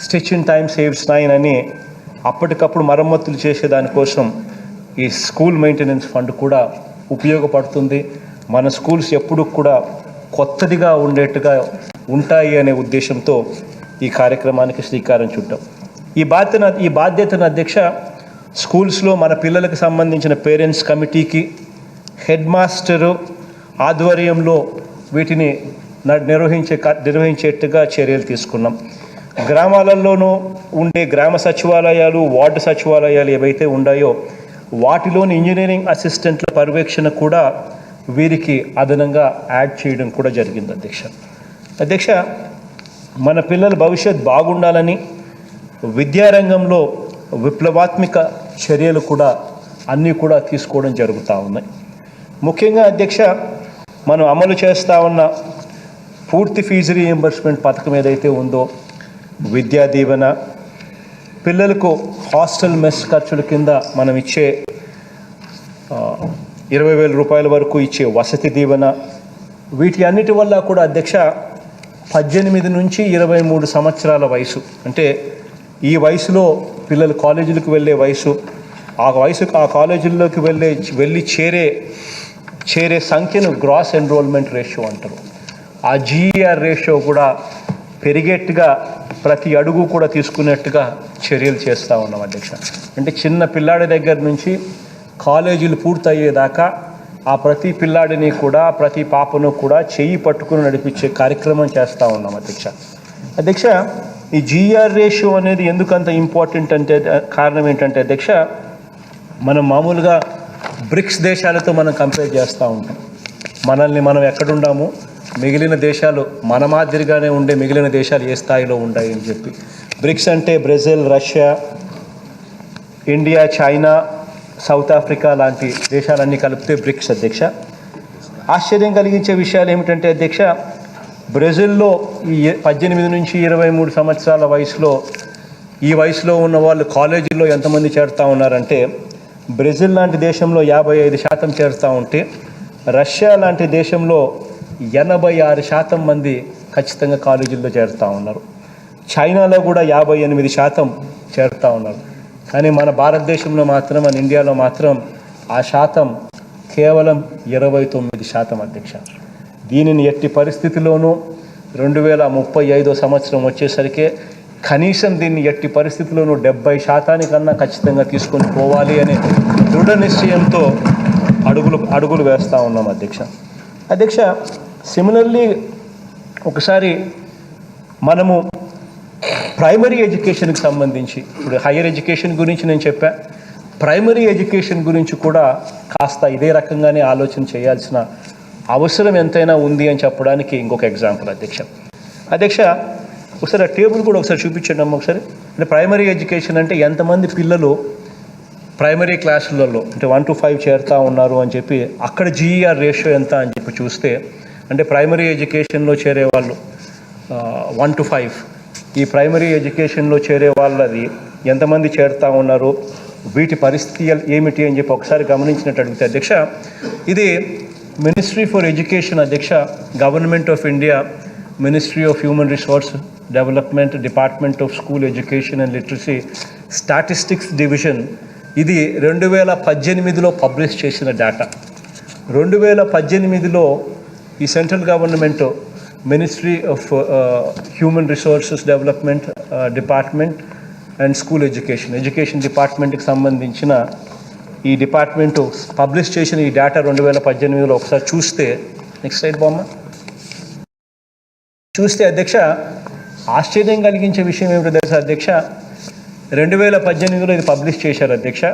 స్టిచ్ ఇన్ టైమ్ సేవ్స్ 9 అని అప్పటికప్పుడు మరమ్మతులు చేసేదానికోసం ఈ స్కూల్ మెయింటెనెన్స్ ఫండ్ కూడా ఉపయోగపడుతుంది. మన స్కూల్స్ ఎప్పుడు కూడా కొత్తదిగా ఉండేట్టుగా ఉంటాయి అనే ఉద్దేశంతో ఈ కార్యక్రమానికి శ్రీకారం చుట్టాం. ఈ బాధ్యతను అధ్యక్ష స్కూల్స్లో మన పిల్లలకు సంబంధించిన పేరెంట్స్ కమిటీకి హెడ్ మాస్టరు ఆధ్వర్యంలో వీటిని నిర్వహించేట్టుగా చర్యలు తీసుకున్నాం. గ్రామాలలోనూ ఉండే గ్రామ సచివాలయాలు, వార్డు సచివాలయాలు ఏవైతే ఉన్నాయో వాటిలోని ఇంజనీరింగ్ అసిస్టెంట్ల పర్యవేక్షణ కూడా వీరికి అదనంగా యాడ్ చేయడం కూడా జరిగింది అధ్యక్ష. మన పిల్లల భవిష్యత్ బాగుండాలని విద్యారంగంలో విప్లవాత్మక చర్యలు కూడా అన్నీ కూడా తీసుకోవడం జరుగుతూ ఉన్నాయి. ముఖ్యంగా అధ్యక్ష, మనం అమలు చేస్తూ ఉన్న పూర్తి ఫీజు రీయింబర్స్మెంట్ పథకం ఏదైతే ఉందో, విద్యా దీవెన, పిల్లలకు హాస్టల్ మెస్ ఖర్చుల కింద మనం ఇచ్చే 20,000 రూపాయల వరకు ఇచ్చే వసతి దీవెన, వీటి అన్నిటి వల్ల కూడా అధ్యక్ష 18 నుంచి 23 సంవత్సరాల వయసు, అంటే ఈ వయసులో పిల్లలు కాలేజీలకు వెళ్ళే వయసు, ఆ కాలేజీల్లోకి వెళ్ళి చేరే సంఖ్యను గ్రాస్ ఎన్రోల్మెంట్ రేషియో అంటారు. ఆ జీఈఆర్ రేషియో కూడా పెరిగేట్టుగా ప్రతి అడుగు కూడా తీసుకునేట్టుగా చర్యలు చేస్తూ ఉన్నాం అధ్యక్ష. అంటే చిన్న పిల్లాడి దగ్గర నుంచి కాలేజీలు పూర్తయ్యేదాకా ఆ ప్రతి పిల్లాడిని కూడా, ప్రతి పాపను కూడా చెయ్యి పట్టుకుని నడిపించే కార్యక్రమం చేస్తూ ఉన్నాం అధ్యక్ష. ఈ జీఆర్ రేషియో అనేది ఎందుకంత ఇంపార్టెంట్ అంటే కారణం ఏంటంటే అధ్యక్ష, మనం మామూలుగా బ్రిక్స్ దేశాలతో మనం కంపేర్ చేస్తూ ఉంటాం. మనం ఎక్కడున్నాము, మిగిలిన దేశాలు మన మాదిరిగానే ఉండే మిగిలిన దేశాలు ఏ స్థాయిలో ఉన్నాయి అని చెప్పి. బ్రిక్స్ అంటే Brazil, Russia, India, China, south Africa లాంటి దేశాలన్నీ కలిపితే బ్రిక్స్ అధ్యక్ష. ఆశ్చర్యం కలిగించే విషయాలు ఏమిటంటే అధ్యక్ష, బ్రెజిల్లో ఈ 18 నుంచి 23 సంవత్సరాల ఈ వయసులో ఉన్న వాళ్ళు కాలేజీల్లో ఎంతమంది చేరుతూ ఉన్నారంటే, బ్రెజిల్ లాంటి దేశంలో 55% చేరుతూ ఉంటే, రష్యా లాంటి దేశంలో 86% మంది ఖచ్చితంగా కాలేజీల్లో చేరుతూ ఉన్నారు. చైనాలో కూడా 58% చేరుతూ ఉన్నారు. కానీ మన భారతదేశంలో మాత్రం, మన ఇండియాలో మాత్రం ఆ శాతం కేవలం 29% అధ్యక్ష. దీనిని ఎట్టి పరిస్థితిలోనూ 2035 సంవత్సరం వచ్చేసరికి కనీసం దీన్ని ఎట్టి పరిస్థితుల్లోనూ 70% ఖచ్చితంగా తీసుకొని పోవాలి అనే దృఢ నిశ్చయంతో అడుగులు వేస్తూ ఉన్నాం అధ్యక్ష. సిమిలర్లీ ఒకసారి మనము ప్రైమరీ ఎడ్యుకేషన్కి సంబంధించి, ఇప్పుడు హయ్యర్ ఎడ్యుకేషన్ గురించి నేను చెప్పా, ప్రైమరీ ఎడ్యుకేషన్ గురించి కూడా కాస్త ఇదే రకంగానే ఆలోచన చేయాల్సిన అవసరం ఎంతైనా ఉంది అని చెప్పడానికి ఇంకొక ఎగ్జాంపుల్ అధ్యక్ష. ఒకసారి ఆ టేబుల్ కూడా ఒకసారి చూపించండి అమ్మ ఒకసారి. అంటే ప్రైమరీ ఎడ్యుకేషన్ అంటే ఎంతమంది పిల్లలు ప్రైమరీ క్లాసులలో అంటే 1 to 5 చేరుతూ ఉన్నారు అని చెప్పి, అక్కడ జీఈఆర్ రేషియో ఎంత అని చెప్పి చూస్తే, అంటే ప్రైమరీ ఎడ్యుకేషన్లో చేరే వాళ్ళు 1 to 5, ఈ ప్రైమరీ ఎడ్యుకేషన్లో చేరే వాళ్ళది ఎంతమంది చేరుతూ ఉన్నారు, వీటి పరిస్థితి ఏమిటి అని చెప్పి ఒకసారి గమనించినట్టు అడిగితే అధ్యక్ష, ఇది మినిస్ట్రీ ఫర్ ఎడ్యుకేషన్ అధ్యక్ష, government of India, ministry of human resource development, department of school education and literacy statistics division, ఇది 2018లో పబ్లిష్ చేసిన డేటా. 2018లో ఈ central government ministry of human resources development department and school education డిపార్ట్మెంట్కి సంబంధించిన ఈ department publish చేసిన ఈ data 2018లో ఒకసారి చూస్తే, నెక్స్ట్ స్లైడ్ బొమ్మ చూస్తే అధ్యక్ష, ఆశ్చర్యం కలిగించే విషయం ఏమిటో తెలుసా అధ్యక్ష, 2018లో ఇది పబ్లిష్ చేశారు అధ్యక్ష.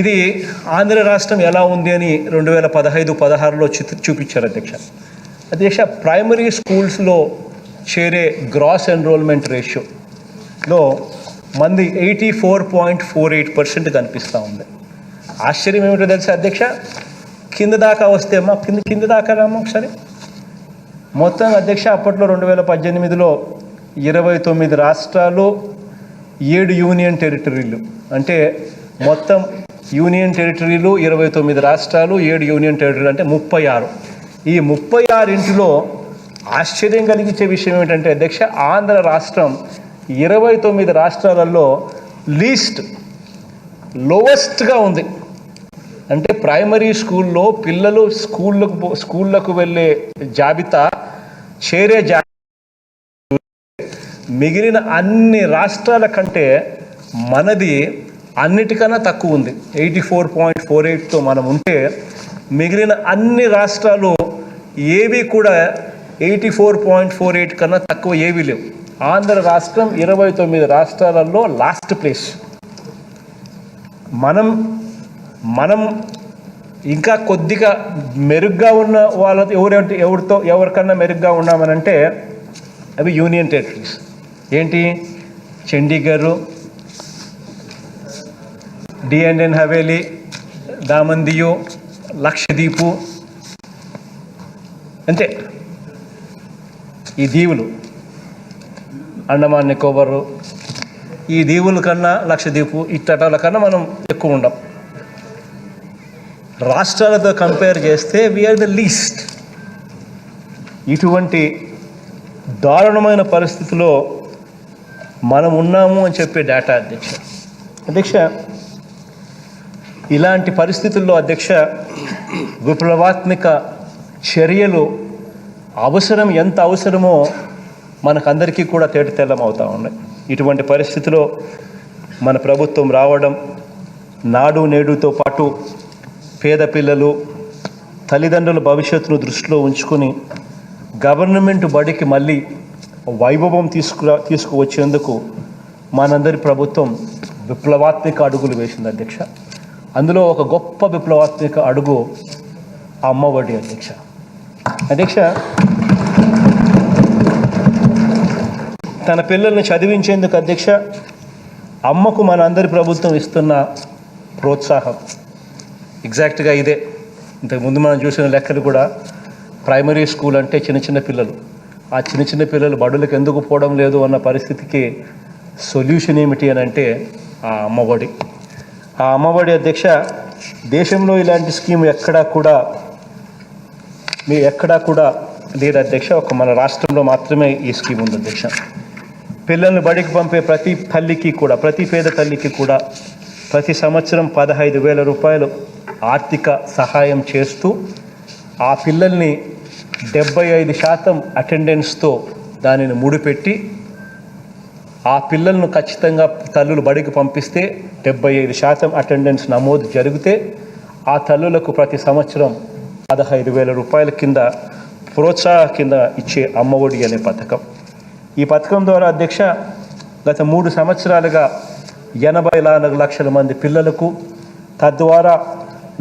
ఇది ఆంధ్ర రాష్ట్రం ఎలా ఉంది అని 2015-16లో చూపించారు అధ్యక్ష. ప్రైమరీ స్కూల్స్లో చేరే గ్రాస్ ఎన్రోల్మెంట్ రేషియోలో మంది 84.48% కనిపిస్తూ ఉంది. ఆశ్చర్యం ఏమిటో తెలుసా అధ్యక్ష, కింద దాకా వస్తే అమ్మా కింద దాకా రామ్మా ఒకసారి. మొత్తం అధ్యక్ష అప్పట్లో 2018లో 29 రాష్ట్రాలు 7 యూనియన్ టెరిటరీలు, అంటే మొత్తం యూనియన్ టెరిటరీలు 29 రాష్ట్రాలు 7 యూనియన్ టెరిటరీలు అంటే 36. ఈ 36 ఆశ్చర్యం కలిగించే విషయం ఏంటంటే అధ్యక్ష, ఆంధ్ర రాష్ట్రం 29 రాష్ట్రాలలో లోవెస్ట్గా ఉంది. అంటే ప్రైమరీ స్కూల్లో పిల్లలు స్కూళ్ళకు వెళ్ళే జాబితా మిగిలిన అన్ని రాష్ట్రాల కంటే మనది అన్నిటికన్నా తక్కువ ఉంది. 84.48తో మనం ఉంటే మిగిలిన అన్ని రాష్ట్రాలు ఏవి కూడా 84.48 కన్నా తక్కువ ఏవీ లేవు. ఆంధ్ర రాష్ట్రం 29 రాష్ట్రాలలో లాస్ట్ ప్లేస్. మనం ఇంకా కొద్దిగా మెరుగ్గా ఉన్న ఎవరికన్నా మెరుగ్గా ఉన్నామనంటే అవి యూనియన్ టెరిటరీస్. ఏంటి? చండీగఢ్, డిఎన్ఎన్ హవేలీ, దామన్ దియు, లక్షద్వీపు, అంతే. ఈ దీవులు అండమాన్ నికోబార్, ఈ దీవుల కన్నా లక్షద్వీపు ఇట్టల కన్నా మనం ఎక్కువ ఉండం. రాష్ట్రాలతో కంపేర్ చేస్తే వీఆర్ ద లీస్ట్. ఇటువంటి దారుణమైన పరిస్థితిలో మనం ఉన్నాము అని చెప్పే డేటా అధ్యక్ష. ఇలాంటి పరిస్థితుల్లో అధ్యక్ష విప్లవాత్మక చర్యలు ఎంత అవసరమో మనకందరికీ కూడా తేటతెల్లం అవుతూ ఉన్నాయి. ఇటువంటి పరిస్థితిలో మన ప్రభుత్వం రావడం, నాడు నేడుతో పాటు పేద పిల్లలు తల్లిదండ్రుల భవిష్యత్తును దృష్టిలో ఉంచుకొని గవర్నమెంట్ బడికి మళ్ళీ వైభవం తీసుకువచ్చేందుకు మనందరి ప్రభుత్వం విప్లవాత్మక అడుగులు వేసింది అధ్యక్ష. అందులో ఒక గొప్ప విప్లవాత్మక అడుగు అమ్మఒడి అధ్యక్ష. తన పిల్లల్ని చదివించేందుకు అధ్యక్ష అమ్మకు మనందరి ప్రభుత్వం ఇస్తున్న ప్రోత్సాహం ఎగ్జాక్ట్గా ఇదే. ఇంతకుముందు మనం చూసిన లెక్కలు కూడా ప్రైమరీ స్కూల్ అంటే చిన్న పిల్లలు, ఆ చిన్న పిల్లలు బడులకు ఎందుకు పోవడం లేదు అన్న పరిస్థితికి సొల్యూషన్ ఏమిటి అని అంటే ఆ అమ్మఒడి అధ్యక్ష. దేశంలో ఇలాంటి స్కీమ్ ఎక్కడా కూడా లేదు అధ్యక్ష. ఒక మన రాష్ట్రంలో మాత్రమే ఈ స్కీమ్ ఉంది అధ్యక్ష. పిల్లల్ని బడికి పంపే ప్రతి పేద తల్లికి కూడా ప్రతి సంవత్సరం 15,000 రూపాయలు ఆర్థిక సహాయం చేస్తూ ఆ పిల్లల్ని 75% అటెండెన్స్తో దానిని ముడిపెట్టి ఆ పిల్లలను ఖచ్చితంగా తల్లులు బడికి పంపిస్తే 75% అటెండెన్స్ నమోదు జరిగితే ఆ తల్లులకు ప్రతి సంవత్సరం 15,000 రూపాయల కింద ప్రోత్సాహ కింద ఇచ్చే అమ్మఒడి అనే పథకం. ఈ పథకం ద్వారా అధ్యక్ష గత 3 సంవత్సరాలుగా 84 లక్షల మంది పిల్లలకు, తద్వారా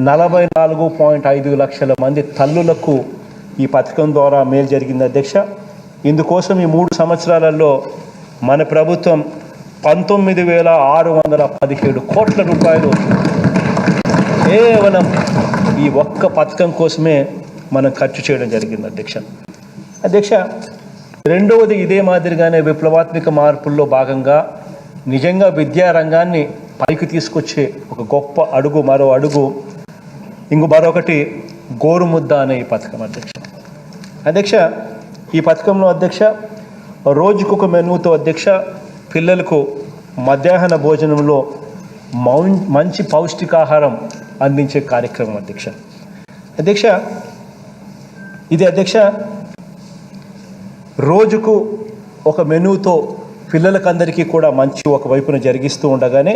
44.5 లక్షల మంది తల్లులకు ఈ పథకం ద్వారా మేలు జరిగింది అధ్యక్ష. ఇందుకోసం ఈ 3 సంవత్సరాలలో మన ప్రభుత్వం 19,617 కోట్ల రూపాయలు కేవలం ఈ ఒక్క పథకం కోసమే మనం ఖర్చు చేయడం జరిగింది అధ్యక్ష. రెండవది ఇదే మాదిరిగానే విప్లవాత్మక మార్పుల్లో భాగంగా నిజంగా విద్యారంగాన్ని పైకి తీసుకొచ్చే ఒక గొప్ప అడుగు, మరొకటి గోరుముద్ద అనే ఈ పథకం అధ్యక్ష. ఈ పథకంలో అధ్యక్ష రోజుకొక మెనూతో అధ్యక్ష పిల్లలకు మధ్యాహ్న భోజనంలో మంచి పౌష్టికాహారం అందించే కార్యక్రమం అధ్యక్ష. ఇది అధ్యక్ష రోజుకు ఒక మెనూతో పిల్లలకందరికీ కూడా మంచి ఒకవైపున జరిగిస్తూ ఉండగానే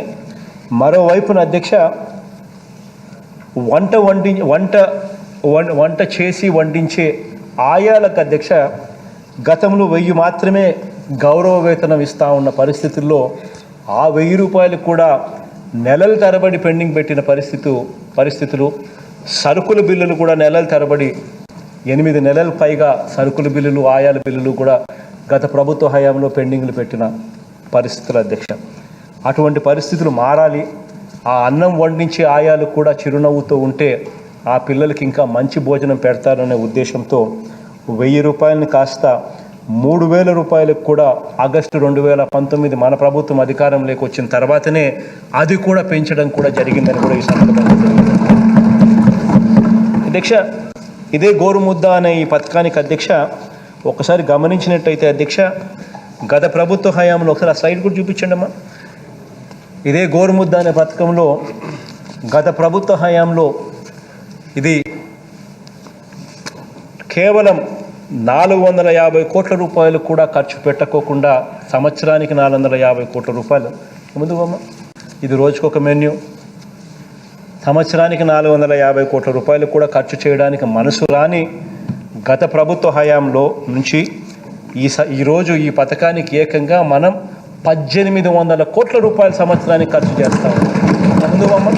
మరోవైపున అధ్యక్ష వంట చేసి వండించే ఆయాలకు అధ్యక్ష గతంలో 1000 మాత్రమే గౌరవ వేతనం ఇస్తూ ఉన్న పరిస్థితుల్లో ఆ 1000 రూపాయలు కూడా నెలల తరబడి పెండింగ్ పెట్టిన పరిస్థితులు, సరుకుల బిల్లులు కూడా నెలల తరబడి 8 నెలల పైగా సరుకుల బిల్లులు, ఆయాల బిల్లులు కూడా గత ప్రభుత్వ హయాంలో పెండింగ్లు పెట్టిన పరిస్థితులు అధ్యక్ష. అటువంటి పరిస్థితులు మారాలి. ఆ అన్నం వండించే ఆయాలు కూడా చిరునవ్వుతో ఉంటే ఆ పిల్లలకి ఇంకా మంచి భోజనం పెడతారనే ఉద్దేశంతో 1000 రూపాయలని కాస్త 3000 రూపాయలకు కూడా ఆగస్టు 2019 మన ప్రభుత్వం అధికారంలోకి వచ్చిన తర్వాతనే అది కూడా పెంచడం కూడా జరిగిందని కూడా ఈ సందర్భంగా అధ్యక్ష, ఇదే గోరుముద్ద అనే ఈ పథకానికి అధ్యక్ష ఒకసారి గమనించినట్టయితే అధ్యక్ష, గత ప్రభుత్వ హయాంలో ఒకసారి ఆ స్లైడ్ కూడా చూపించండి అమ్మా. ఇదే గోరుముద్ద అనే పథకంలో గత ప్రభుత్వ హయాంలో ఇది కేవలం 450 కోట్ల రూపాయలు కూడా ఖర్చు పెట్టకోకుండా సంవత్సరానికి 450 కోట్ల రూపాయలు ముందు అమ్మ, ఇది రోజుకొక మెన్యూ, సంవత్సరానికి 450 కోట్ల రూపాయలు కూడా ఖర్చు చేయడానికి మనసు రాని గత ప్రభుత్వ హయాంలో నుంచి ఈరోజు ఈ పథకానికి ఏకంగా మనం 1800 కోట్ల రూపాయల సంవత్సరానికి ఖర్చు చేస్తాం. ముందు అమ్మ,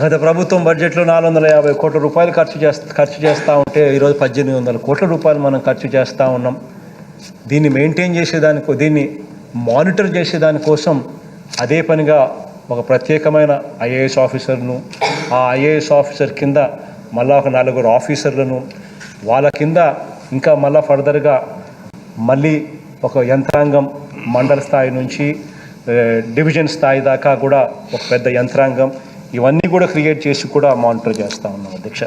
గత ప్రభుత్వం బడ్జెట్లో 450 కోట్ల రూపాయలు ఖర్చు చేస్తూ ఉంటే ఈరోజు 1800 కోట్ల రూపాయలు మనం ఖర్చు చేస్తూ ఉన్నాం. దీన్ని మెయింటైన్ చేసేదానికో, దీన్ని మానిటర్ చేసేదానికోసం అదే పనిగా ఒక ప్రత్యేకమైన ఐఏఎస్ ఆఫీసర్ను, ఆ ఐఏఎస్ ఆఫీసర్ కింద మళ్ళా ఒక 4 ఆఫీసర్లను, వాళ్ళ కింద ఇంకా మళ్ళా ఫర్దర్గా మళ్ళీ ఒక యంత్రాంగం మండల స్థాయి నుంచి డివిజన్ స్థాయి దాకా కూడా ఒక పెద్ద యంత్రాంగం, ఇవన్నీ కూడా క్రియేట్ చేసి కూడా మానిటర్ చేస్తూ ఉన్నాం అధ్యక్ష.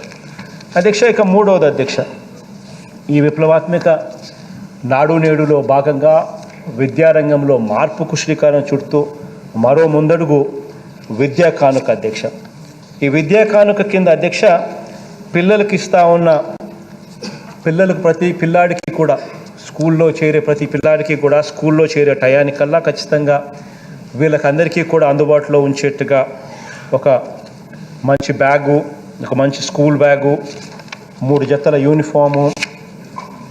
ఇక మూడవది అధ్యక్ష, ఈ విప్లవాత్మక నాడు నేడులో భాగంగా విద్యారంగంలో మార్పుకు శ్రీకారం చుడుతూ మరో ముందడుగు విద్యా కానుక అధ్యక్ష. ఈ విద్యా కానుక కింద అధ్యక్ష పిల్లలకి ఇస్తూ ఉన్న ప్రతి పిల్లాడికి కూడా ప్రతి పిల్లాడికి కూడా స్కూల్లో చేరే టయానికల్లా ఖచ్చితంగా వీళ్ళకందరికీ కూడా అందుబాటులో ఉంచేట్టుగా ఒక మంచి బ్యాగు, ఒక మంచి స్కూల్ బ్యాగు, 3 జతల యూనిఫాము,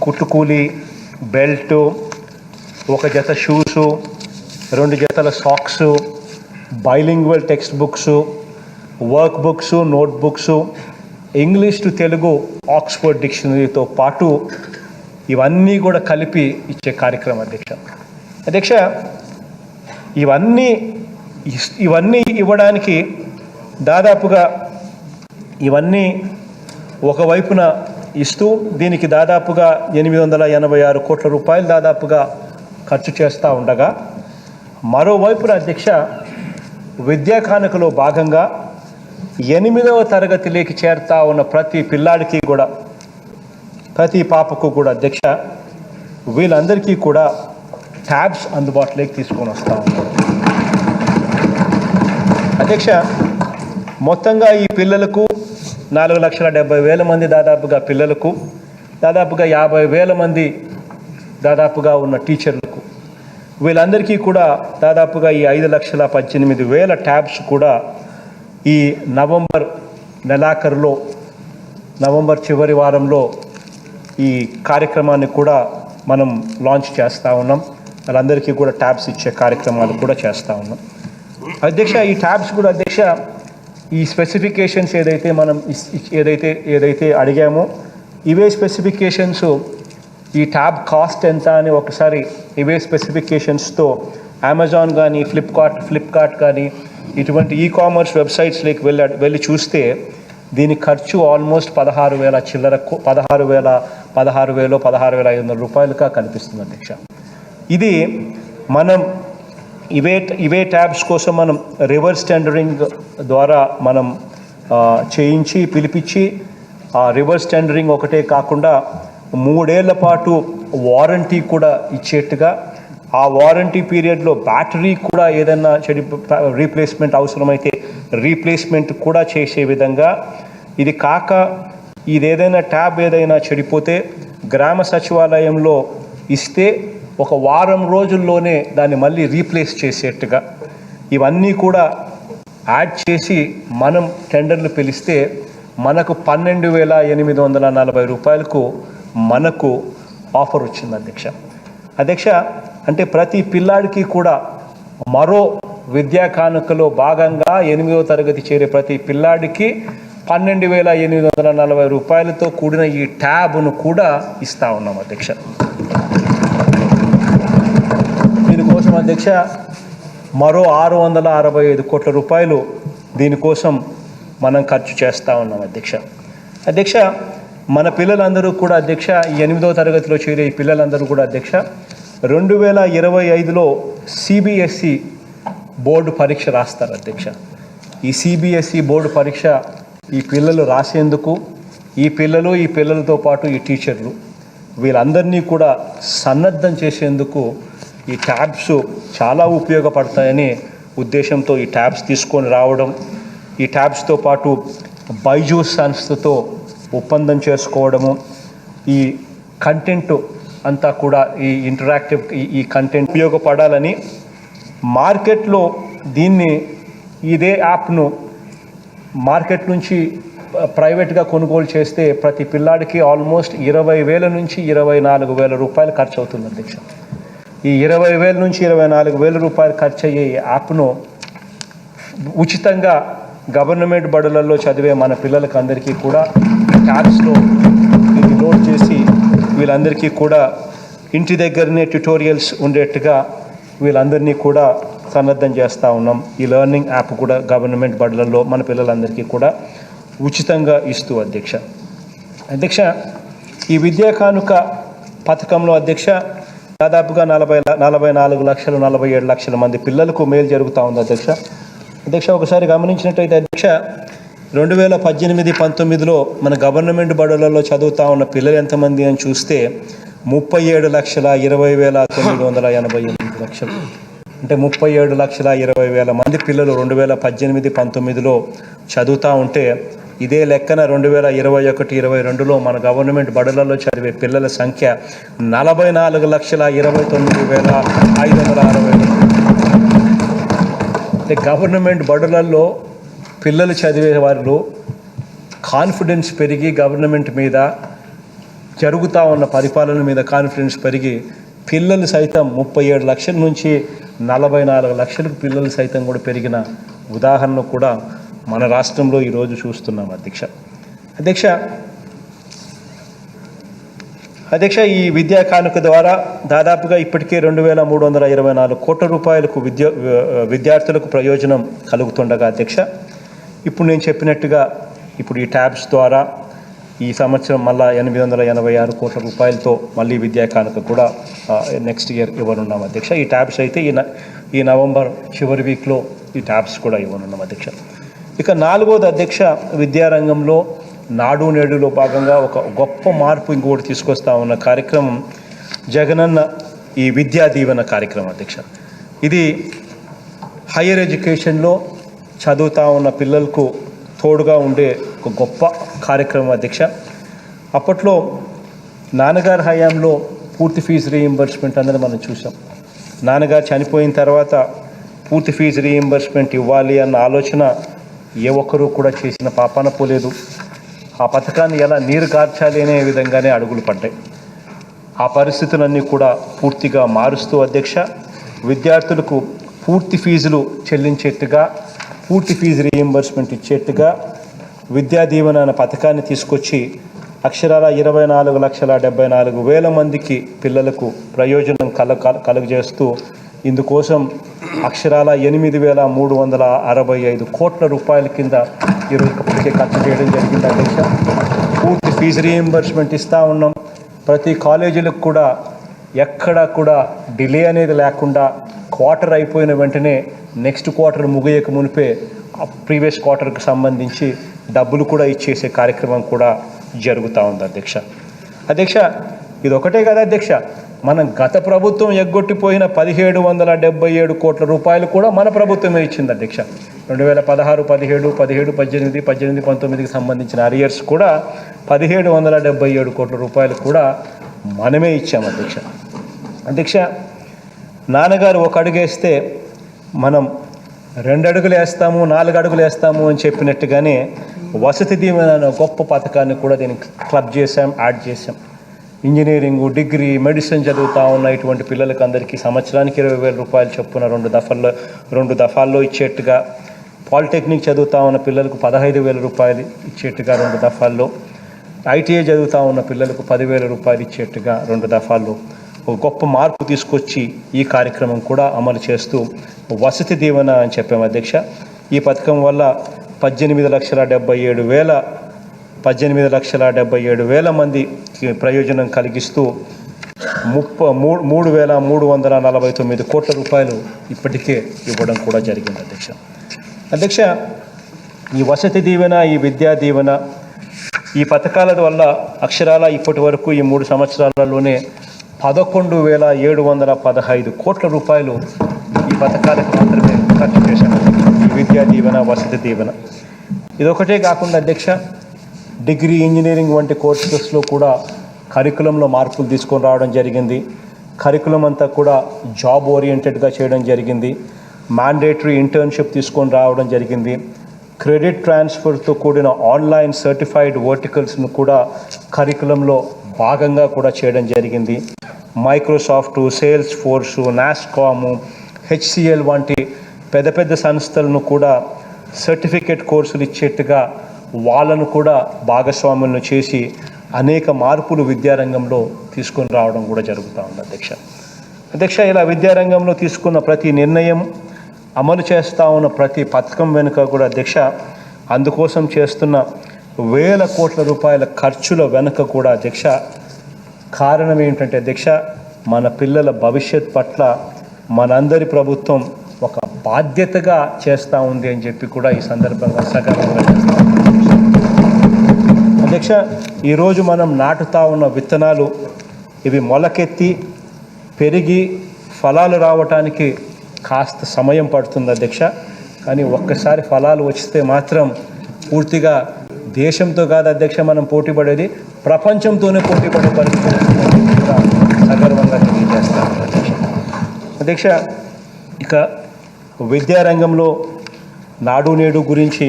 కుట్టుకూలి, బెల్టు, 1 జత షూసు, 2 జతల socks, bilingual text books, work books, note books, English to Telugu Oxford డిక్షనరీతో పాటు ఇవన్నీ కూడా కలిపి ఇచ్చే కార్యక్రమం అధ్యక్ష. ఇవన్నీ ఇవ్వడానికి దాదాపుగా ఇవన్నీ ఒకవైపున ఇస్తూ దీనికి దాదాపుగా 886 కోట్ల రూపాయలు దాదాపుగా ఖర్చు చేస్తూ ఉండగా, మరోవైపున అధ్యక్ష విద్యా కానుకలో భాగంగా 8వ తరగతిలోకి చేరుతా ఉన్న ప్రతి పిల్లాడికి కూడా, ప్రతి పాపకు కూడా అధ్యక్ష వీళ్ళందరికీ కూడా ట్యాబ్స్ అందుబాటులోకి తీసుకొని వస్తూ ఉన్నారు అధ్యక్ష. మొత్తంగా ఈ పిల్లలకు 4,70,000 మంది దాదాపుగా పిల్లలకు, దాదాపుగా 50,000 మంది దాదాపుగా ఉన్న టీచర్లకు, వీళ్ళందరికీ కూడా దాదాపుగా ఈ 5,18,000 ట్యాబ్స్ కూడా ఈ నవంబర్ నెలాఖరులో, నవంబర్ చివరి వారంలో ఈ కార్యక్రమాన్ని కూడా మనం లాంచ్ చేస్తూ ఉన్నాం. వాళ్ళందరికీ కూడా ట్యాబ్స్ ఇచ్చే కార్యక్రమాలు కూడా చేస్తూ ఉన్నాం అధ్యక్ష. ఈ ట్యాబ్స్ కూడా అధ్యక్ష ఈ స్పెసిఫికేషన్స్ ఏదైతే అడిగామో ఇవే స్పెసిఫికేషన్స్, ఈ ట్యాబ్ కాస్ట్ ఎంత అని ఒకసారి ఇవే స్పెసిఫికేషన్స్తో అమెజాన్ కానీ ఫ్లిప్కార్ట్ కానీ ఇటువంటి కామర్స్ వెబ్సైట్స్లోకి వెళ్ళి చూస్తే దీని ఖర్చు ఆల్మోస్ట్ 16,000 చిల్లరకు 16,500 రూపాయలుగా కనిపిస్తుంది అధ్యక్ష. ఇది మనం ఇవే ట్యాబ్స్ కోసం మనం రివర్స్ టెండరింగ్ ద్వారా మనం చేయించి పిలిపించి, ఆ రివర్స్ టెండరింగ్ ఒకటే కాకుండా 3 ఏళ్ల పాటు వారంటీ కూడా ఇచ్చేట్టుగా, ఆ వారంటీ పీరియడ్లో బ్యాటరీ కూడా ఏదైనా రీప్లేస్మెంట్ అవసరమైతే రీప్లేస్మెంట్ కూడా చేసే విధంగా, ఇది కాక ఇదేదైనా ట్యాబ్ ఏదైనా చెడిపోతే గ్రామ సచివాలయంలో ఇస్తే 1 వారం రోజుల్లోనే దాన్ని మళ్ళీ రీప్లేస్ చేసేట్టుగా ఇవన్నీ కూడా యాడ్ చేసి మనం టెండర్లు పిలిస్తే మనకు 12,840 రూపాయలకు మనకు ఆఫర్ వచ్చింది అధ్యక్ష. అంటే ప్రతి పిల్లాడికి కూడా మరో విద్యా కానుకలో భాగంగా 8వ తరగతి చేరే ప్రతి పిల్లాడికి 12,840 రూపాయలతో కూడిన ఈ ట్యాబ్ను కూడా ఇస్తూ ఉన్నాం అధ్యక్ష. దీనికోసం అధ్యక్ష మరో 665 కోట్ల రూపాయలు దీనికోసం మనం ఖర్చు చేస్తూ ఉన్నాం అధ్యక్ష మన పిల్లలందరూ కూడా అధ్యక్ష ఈ 8వ తరగతిలో చేరే ఈ పిల్లలందరూ కూడా అధ్యక్ష 2025లో CBSE బోర్డు పరీక్ష రాస్తారు అధ్యక్ష. ఈ CBSE బోర్డు పరీక్ష ఈ పిల్లలు రాసేందుకు ఈ పిల్లలతో పాటు ఈ టీచర్లు వీళ్ళందరినీ కూడా సన్నద్ధం చేసేందుకు ఈ ట్యాబ్స్ చాలా ఉపయోగపడతాయని ఉద్దేశంతో ఈ ట్యాబ్స్ తీసుకొని రావడం, ఈ ట్యాబ్స్తో పాటు బైజూస్ సంస్థతో ఒప్పందం చేసుకోవడము, ఈ కంటెంట్ అంతా కూడా ఈ ఇంటరాక్టివ్ ఈ కంటెంట్ ఉపయోగపడాలని మార్కెట్లో ఇదే యాప్ను మార్కెట్ నుంచి ప్రైవేట్గా కొనుగోలు చేస్తే ప్రతి పిల్లాడికి ఆల్మోస్ట్ 20,000 నుంచి 24,000 రూపాయలు ఖర్చు అవుతుంది అధ్యక్ష. ఈ 20,000 నుంచి 24,000 రూపాయలు ఖర్చు అయ్యే యాప్ను ఉచితంగా గవర్నమెంట్ బడులలో చదివే మన పిల్లలకి అందరికీ కూడా ట్యాబ్స్లో ఇది లోడ్ చేసి వీళ్ళందరికీ కూడా ఇంటి దగ్గరనే ట్యుటోరియల్స్ ఉండేట్టుగా వీళ్ళందరినీ కూడా సన్నద్ధం చేస్తూ ఉన్నాం. ఈ లెర్నింగ్ యాప్ కూడా గవర్నమెంట్ బడులలో మన పిల్లలందరికీ కూడా ఉచితంగా ఇస్తూ అధ్యక్ష ఈ విద్యా కానుక పథకంలో అధ్యక్ష దాదాపుగా 44 లక్షలు 47 లక్షల మంది పిల్లలకు మేలు జరుగుతూ ఉంది అధ్యక్ష ఒకసారి గమనించినట్టయితే అధ్యక్ష 2018-19లో మన గవర్నమెంట్ బడులలో చదువుతూ ఉన్న పిల్లలు ఎంతమంది అని చూస్తే 37,20,988 లక్షలు, అంటే 37,20,000 మంది పిల్లలు 2018-19లో చదువుతూ ఉంటే ఇదే లెక్కన 2021-22లో మన గవర్నమెంట్ బడులలో చదివే పిల్లల సంఖ్య 44,29,560. అంటే గవర్నమెంట్ బడులలో పిల్లలు చదివే వారిలో కాన్ఫిడెన్స్ పెరిగి గవర్నమెంట్ మీద జరుగుతూ ఉన్న పరిపాలన మీద కాన్ఫిడెన్స్ పెరిగి పిల్లలు సైతం 37 లక్షల నుంచి 44 లక్షలకు పిల్లలు సైతం కూడా పెరిగిన ఉదాహరణ కూడా మన రాష్ట్రంలో ఈరోజు చూస్తున్నాం అధ్యక్ష ఈ విద్యా కానుక ద్వారా దాదాపుగా ఇప్పటికే 2,324 కోట్ల రూపాయలకు విద్యార్థులకు ప్రయోజనం కలుగుతుండగా అధ్యక్ష ఇప్పుడు నేను చెప్పినట్టుగా ఇప్పుడు ఈ ట్యాబ్స్ ద్వారా ఈ సంవత్సరం మళ్ళా 886 కోట్ల రూపాయలతో మళ్ళీ విద్యా కానుక కూడా నెక్స్ట్ ఇయర్ ఇవ్వనున్నాం అధ్యక్ష. ఈ ట్యాబ్స్ అయితే ఈ నవంబర్ చివరి వీక్లో ఈ ట్యాబ్స్ కూడా ఇవ్వనున్నాం అధ్యక్ష. ఇక 4వది అధ్యక్ష విద్యారంగంలో నాడు నేడులో భాగంగా ఒక గొప్ప మార్పు ఇంకోటి తీసుకొస్తా ఉన్న కార్యక్రమం జగనన్న ఈ విద్యా దీవెన కార్యక్రమం అధ్యక్ష. ఇది హయ్యర్ ఎడ్యుకేషన్లో చదువుతూ ఉన్న పిల్లలకు తోడుగా ఉండే ఒక గొప్ప కార్యక్రమం అధ్యక్ష. అప్పట్లో నాన్నగారి హయాంలో పూర్తి ఫీజు రీయింబర్స్మెంట్ అనేది మనం చూసాం. నాన్నగారు చనిపోయిన తర్వాత పూర్తి ఫీజు రీయింబర్స్మెంట్ ఇవ్వాలి అన్న ఆలోచన ఏ ఒక్కరూ కూడా చేసిన పాపాన పోలేదు. ఆ పథకాన్ని ఎలా నీరు కార్చాలి అనే విధంగానే అడుగులు పడ్డాయి. ఆ పరిస్థితులన్నీ కూడా పూర్తిగా మారుస్తూ అధ్యక్ష విద్యార్థులకు పూర్తి ఫీజులు చెల్లించేట్టుగా పూర్తి ఫీజు రీయింబర్స్మెంట్ ఇచ్చేట్టుగా విద్యా దీవెన అనే పథకాన్ని తీసుకొచ్చి అక్షరాల 24,74,000 మందికి పిల్లలకు ప్రయోజనం కలుగజేస్తూ ఇందుకోసం అక్షరాల 8,365 కోట్ల రూపాయల కింద ఈరోజు ఇప్పటికే ఖర్చు చేయడం జరిగింది అధ్యక్ష. పూర్తి ఫీజు రీయింబర్స్మెంట్ ఇస్తూ ఉన్నాం. ప్రతి కాలేజీలకు కూడా ఎక్కడా కూడా డిలే అనేది లేకుండా క్వార్టర్ అయిపోయిన వెంటనే నెక్స్ట్ క్వార్టర్ ముగియక మునిపే ప్రీవియస్ క్వార్టర్కి సంబంధించి డబ్బులు కూడా ఇచ్చేసే కార్యక్రమం కూడా జరుగుతూ ఉంది అధ్యక్ష ఇది ఒకటే కదా అధ్యక్ష, మనం గత ప్రభుత్వం ఎగ్గొట్టిపోయిన 1,777 కోట్ల రూపాయలు కూడా మన ప్రభుత్వమే ఇచ్చింది అధ్యక్ష. 2016, 17, 18, 19 సంబంధించిన అరియర్స్ కూడా 1,777 కోట్ల రూపాయలు కూడా మనమే ఇచ్చాము అధ్యక్ష. నాన్నగారు ఒక అడుగు వేస్తే మనం 2 అడుగులు వేస్తాము, 4 అడుగులు వేస్తాము అని చెప్పినట్టుగానే వసతి దీవెన అనే గొప్ప పథకాన్ని కూడా దీనికి క్లబ్ చేశాం, యాడ్ చేశాం. ఇంజనీరింగు, డిగ్రీ, మెడిసిన్ చదువుతూ ఉన్న ఇటువంటి పిల్లలకి అందరికీ సంవత్సరానికి 20,000 రూపాయలు చొప్పున 2 దఫాల్లో ఇచ్చేట్టుగా, పాలిటెక్నిక్ చదువుతూ ఉన్న పిల్లలకు 15,000 రూపాయలు ఇచ్చేట్టుగా 2 దఫాల్లో, ఐటీఐ చదువుతూ ఉన్న పిల్లలకు 10,000 రూపాయలు ఇచ్చేట్టుగా 2 దఫాల్లో ఒక గొప్ప మార్పు తీసుకొచ్చి ఈ కార్యక్రమం కూడా అమలు చేస్తూ వసతి దీవెన అని చెప్పాము అధ్యక్ష. ఈ పథకం వల్ల 18,77,000 మందికి ప్రయోజనం కలిగిస్తూ 3,349 కోట్ల రూపాయలు ఇప్పటికే ఇవ్వడం కూడా జరిగింది అధ్యక్ష. ఈ వసతి దీవెన, ఈ విద్యా దీవెన, ఈ పథకాల వల్ల అక్షరాల ఇప్పటి వరకు ఈ 3 సంవత్సరాలలోనే 11,715 కోట్ల రూపాయలు ఈ పథకాలకు మాత్రమే ఖర్చు చేశాను. ఈ విద్యా దీవెన, వసతి దీవెన ఇదొకటే కాకుండా అధ్యక్ష, డిగ్రీ, ఇంజనీరింగ్ వంటి కోర్సెస్లో కూడా కరికులంలో మార్పులు తీసుకొని రావడం జరిగింది. కరికులం అంతా కూడా జాబ్ ఓరియంటెడ్గా చేయడం జరిగింది. మ్యాండేటరీ ఇంటర్న్షిప్ తీసుకొని రావడం జరిగింది. క్రెడిట్ ట్రాన్స్ఫర్తో కూడిన ఆన్లైన్ సర్టిఫైడ్ వర్టికల్స్ను కూడా కరికులంలో భాగంగా కూడా చేయడం జరిగింది. మైక్రోసాఫ్ట్, సేల్స్ ఫోర్సు, నాస్కాము, హెచ్సిఎల్ వంటి పెద్ద పెద్ద సంస్థలను కూడా సర్టిఫికేట్ కోర్సులు ఇచ్చేట్టుగా వాళ్ళను కూడా భాగస్వాములను చేసి అనేక మార్పులు విద్యారంగంలో తీసుకొని రావడం కూడా జరుగుతూ ఉంది అధ్యక్ష. ఇలా విద్యారంగంలో తీసుకున్న ప్రతి నిర్ణయం, అమలు చేస్తూ ఉన్న ప్రతి పథకం వెనుక కూడా అధ్యక్ష, అందుకోసం చేస్తున్న వేల కోట్ల రూపాయల ఖర్చుల వెనుక కూడా అధ్యక్ష కారణం ఏంటంటే అధ్యక్ష, మన పిల్లల భవిష్యత్ పట్ల మనందరి ప్రభుత్వం ఒక బాధ్యతగా చేస్తూ ఉంది అని చెప్పి కూడా ఈ సందర్భంగా సగర్వంగా చేస్తాం అధ్యక్ష. ఈరోజు మనం నాటుతా ఉన్న విత్తనాలు ఇవి మొలకెత్తి పెరిగి ఫలాలు రావటానికి కాస్త సమయం పడుతుంది అధ్యక్ష. కానీ ఒక్కసారి ఫలాలు వస్తే మాత్రం పూర్తిగా దేశంతో కాదు అధ్యక్ష మనం పోటీ పడేది, ప్రపంచంతోనే పోటీ పడే పరిస్థితి సగర్వంగా తెలియజేస్తాను అధ్యక్ష. ఇక విద్యారంగంలో నాడు నేడు గురించి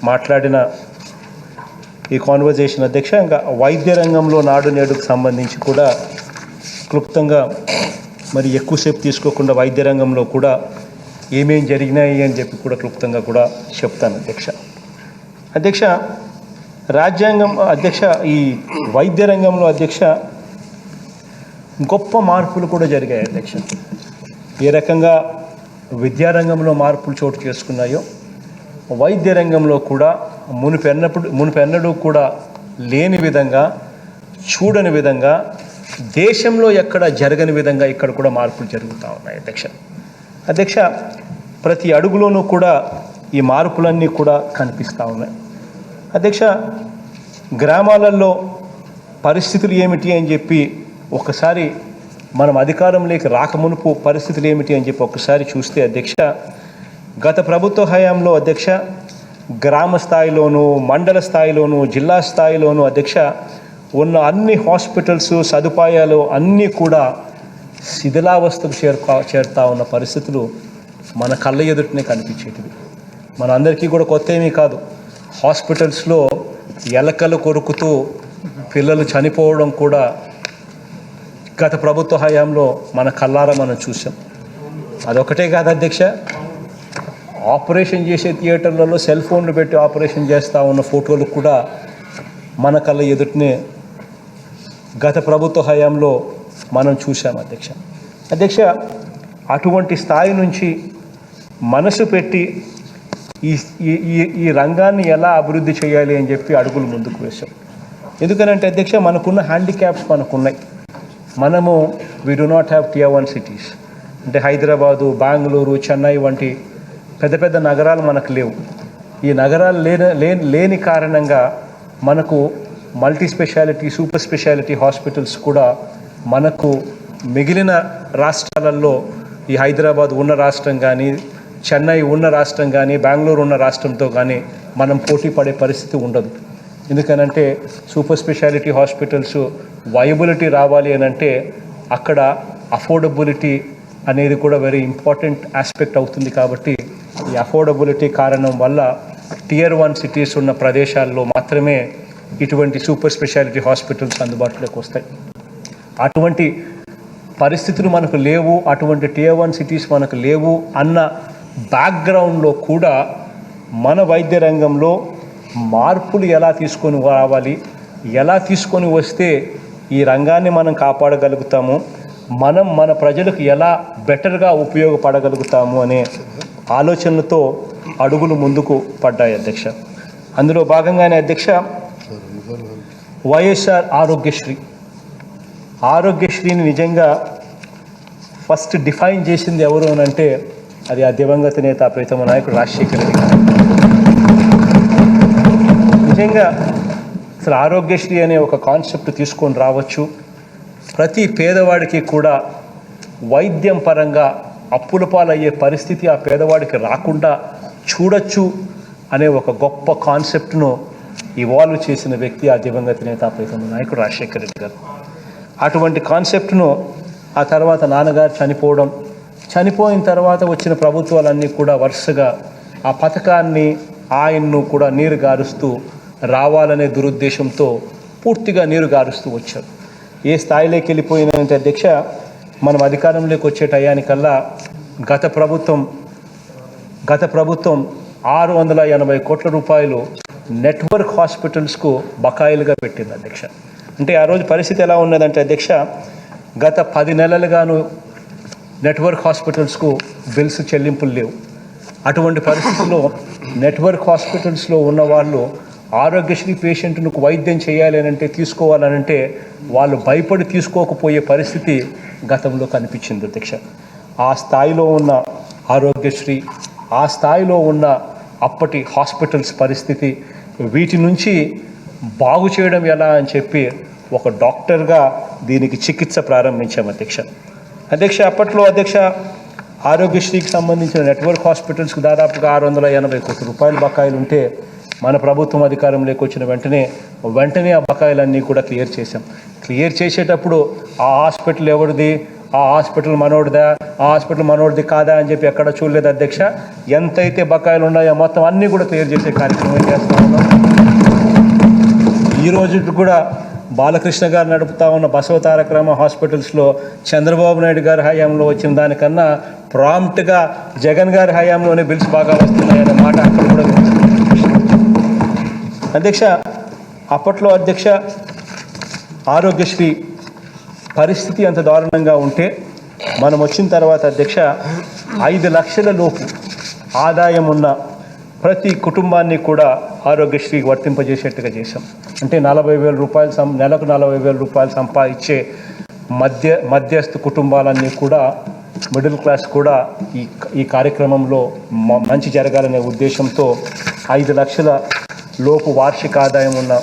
మాట్లాడిన ఈ కాన్వర్జేషన్ అధ్యక్ష, ఇంకా వైద్య రంగంలో నాడు నేడుకు సంబంధించి కూడా క్లుప్తంగా మరి ఎక్కువసేపు తీసుకోకుండా వైద్య రంగంలో కూడా ఏమేం జరిగినాయి అని చెప్పి కూడా క్లుప్తంగా కూడా చెప్తాను అధ్యక్ష. రాజ్యాంగం అధ్యక్ష, ఈ వైద్య రంగంలో అధ్యక్ష గొప్ప మార్పులు కూడా జరిగాయి అధ్యక్ష. ఏ రకంగా విద్యారంగంలో మార్పులు చోటు చేసుకున్నాయో వైద్య రంగంలో కూడా మునుపెన్నడూ కూడా లేని విధంగా, చూడని విధంగా, దేశంలో ఎక్కడ జరగని విధంగా ఇక్కడ కూడా మార్పులు జరుగుతూ ఉన్నాయి అధ్యక్ష. ప్రతి అడుగులోనూ కూడా ఈ మార్పులన్నీ కూడా కనిపిస్తూ ఉన్నాయి అధ్యక్ష. గ్రామాలలో పరిస్థితులు ఏమిటి అని చెప్పి ఒకసారి మనం అధికారంలోకి రాకమునుపు పరిస్థితులు ఏమిటి అని చెప్పి ఒకసారి చూస్తే అధ్యక్ష, గత ప్రభుత్వ హయాంలో అధ్యక్ష గ్రామ స్థాయిలోనూ, మండల స్థాయిలోనూ, జిల్లా స్థాయిలోనూ అధ్యక్ష ఉన్న అన్ని హాస్పిటల్స్ సదుపాయాలు అన్నీ కూడా శిథిలావస్థకు చేరుతా ఉన్న పరిస్థితులు మన కళ్ళ ఎదుటనే కనిపించేటివి. మన అందరికీ కూడా కొత్త ఏమీ కాదు. హాస్పిటల్స్లో ఎలకలు కొరుకుతూ పిల్లలు చనిపోవడం కూడా గత ప్రభుత్వ హయాంలో మన కళ్ళారా మనం చూసాం. అదొకటే కాదు అధ్యక్ష, ఆపరేషన్ చేసే థియేటర్లలో సెల్ ఫోన్లు పెట్టి ఆపరేషన్ చేస్తూ ఉన్న ఫోటోలు కూడా మన కళ్ళ ఎదుటనే గత ప్రభుత్వ హయాంలో మనం చూసాం అధ్యక్ష. అటువంటి స్థాయి నుంచి మనసు పెట్టి ఈ రంగాన్ని ఎలా అభివృద్ధి చేయాలి అని చెప్పి అడుగులు ముందుకు వేశాం. ఎందుకనంటే అధ్యక్ష మనకున్న హ్యాండిక్యాప్స్ మనకున్నాయి. మనము we do not have Tier 1 cities. అంటే హైదరాబాదు, బెంగళూరు, చెన్నై వంటి పెద్ద పెద్ద నగరాలు మనకు లేవు. ఈ నగరాలు లేని కారణంగా మనకు multi speciality, super speciality hospitals కూడా మనకు మిగిలిన రాష్ట్రాలలో ఈ హైదరాబాద్ ఉన్న రాష్ట్రం కానీ, చెన్నై ఉన్న రాష్ట్రం కానీ, బెంగళూరు ఉన్న రాష్ట్రంతో కానీ మనం పోటీ పడే పరిస్థితి ఉండదు. ఎందుకనంటే సూపర్ స్పెషాలిటీ హాస్పిటల్స్ వయబిలిటీ రావాలి అని అంటే అక్కడ అఫోర్డబిలిటీ అనేది కూడా వెరీ ఇంపార్టెంట్ ఆస్పెక్ట్ అవుతుంది. కాబట్టి ఈ అఫోర్డబిలిటీ కారణం వల్ల Tier 1 సిటీస్ ఉన్న ప్రదేశాల్లో మాత్రమే ఇటువంటి సూపర్ స్పెషాలిటీ హాస్పిటల్స్ అందుబాటులోకి వస్తాయి. అటువంటి పరిస్థితులు మనకు లేవు, అటువంటి Tier 1 సిటీస్ మనకు లేవు అన్న బ్యాక్గ్రౌండ్లో కూడా మన వైద్య రంగంలో మార్పులు ఎలా తీసుకొని రావాలి, ఎలా తీసుకొని వస్తే ఈ రంగాన్ని మనం కాపాడగలుగుతాము, మనం మన ప్రజలకు ఎలా బెటర్గా ఉపయోగపడగలుగుతాము అనే ఆలోచనలతో అడుగులు ముందుకు పడ్డాయి అధ్యక్ష. అందులో భాగంగానే అధ్యక్ష వైఎస్ఆర్ ఆరోగ్యశ్రీని నిజంగా ఫస్ట్ డిఫైన్ చేసింది ఎవరు అని అంటే అది ఆ దివంగత నేత ప్రీతమ నాయకుడు రాజశేఖర రెడ్డి గారు. నిజంగా అసలు ఆరోగ్యశ్రీ అనే ఒక కాన్సెప్ట్ తీసుకొని రావచ్చు, ప్రతి పేదవాడికి కూడా వైద్యం పరంగా అప్పుల పాలయ్యే పరిస్థితి ఆ పేదవాడికి రాకుండా చూడొచ్చు అనే ఒక గొప్ప కాన్సెప్ట్ను ఇవాల్వ్ చేసిన వ్యక్తి ఆ దివంగత నేత ప్రీతమ నాయకుడు రాజశేఖర రెడ్డి గారు. అటువంటి కాన్సెప్ట్ను ఆ తర్వాత నాన్నగారు చనిపోయిన తర్వాత వచ్చిన ప్రభుత్వాలన్నీ కూడా వరుసగా ఆ పథకాన్ని ఆయన్ను కూడా నీరు గారుస్తూ రావాలనే దురుద్దేశంతో పూర్తిగా నీరు గారుస్తూ వచ్చారు. ఏ స్థాయిలోకి వెళ్ళిపోయినంటే అధ్యక్ష, మనం అధికారంలోకి వచ్చే టయానికల్లా గత ప్రభుత్వం 680 కోట్ల రూపాయలు నెట్వర్క్ హాస్పిటల్స్కు బకాయిలుగా పెట్టింది అధ్యక్ష. అంటే ఆ రోజు పరిస్థితి ఎలా ఉన్నదంటే అధ్యక్ష, గత 10 నెలలుగాను నెట్వర్క్ హాస్పిటల్స్కు బిల్స్ చెల్లింపులు లేవు. అటువంటి పరిస్థితుల్లో నెట్వర్క్ హాస్పిటల్స్లో ఉన్న వాళ్ళు ఆరోగ్యశ్రీ పేషెంట్ను వైద్యం చేయాలి అంటే తీసుకోవాలనంటే వాళ్ళు భయపడి తీసుకోకపోయే పరిస్థితి గతంలో కనిపించింది అధ్యక్ష. ఆ స్థాయిలో ఉన్న ఆరోగ్యశ్రీ, ఆ స్థాయిలో ఉన్న అప్పటి హాస్పిటల్స్ పరిస్థితి, వీటి నుంచి బాగు చేయడం ఎలా అని చెప్పి ఒక డాక్టర్గా దీనికి చికిత్స ప్రారంభించాం అధ్యక్ష. అప్పట్లో అధ్యక్ష ఆరోగ్యశ్రీకి సంబంధించిన నెట్వర్క్ హాస్పిటల్స్కి దాదాపుగా 680 కోట్ల రూపాయల బకాయిలు ఉంటే మన ప్రభుత్వం అధికారంలోకి వచ్చిన వెంటనే ఆ బకాయిలన్నీ కూడా క్లియర్ చేశాం. క్లియర్ చేసేటప్పుడు ఆ హాస్పిటల్ ఎవరిది, ఆ హాస్పిటల్ మనోడిదా, ఆ హాస్పిటల్ మనోడిది కాదా అని చెప్పి ఎక్కడ చూడలేదు అధ్యక్ష. ఎంతైతే బకాయిలు ఉన్నాయో మొత్తం అన్నీ కూడా క్లియర్ చేసే కార్యక్రమం చేస్తూ ఉన్నాం. ఈ రోజు కూడా బాలకృష్ణ గారు నడుపుతా ఉన్న బసవ తారక రామ హాస్పిటల్స్లో చంద్రబాబు నాయుడు గారి హయాంలో వచ్చిన దానికన్నా ప్రాంప్ట్గా జగన్ గారి హయాంలోనే బిల్స్ బాగా వస్తున్నాయనే మాట అక్కడ కూడా అధ్యక్ష. అప్పట్లో అధ్యక్ష ఆరోగ్యశ్రీ పరిస్థితి అంత దారుణంగా ఉంటే మనం వచ్చిన తర్వాత అధ్యక్ష 5 లక్షల లోపు ఆదాయం ఉన్న ప్రతి కుటుంబాన్ని కూడా ఆరోగ్యశ్రీకి వర్తింపజేసేట్టుగా చేశాం. అంటే 40,000 రూపాయలు నెలకు 40,000 రూపాయలు సంపాదించే మధ్యస్థ కుటుంబాలన్నీ కూడా, మిడిల్ క్లాస్ కూడా ఈ కార్యక్రమంలో మంచి జరగాలనే ఉద్దేశంతో 5 లక్షల లోపు వార్షిక ఆదాయం ఉన్న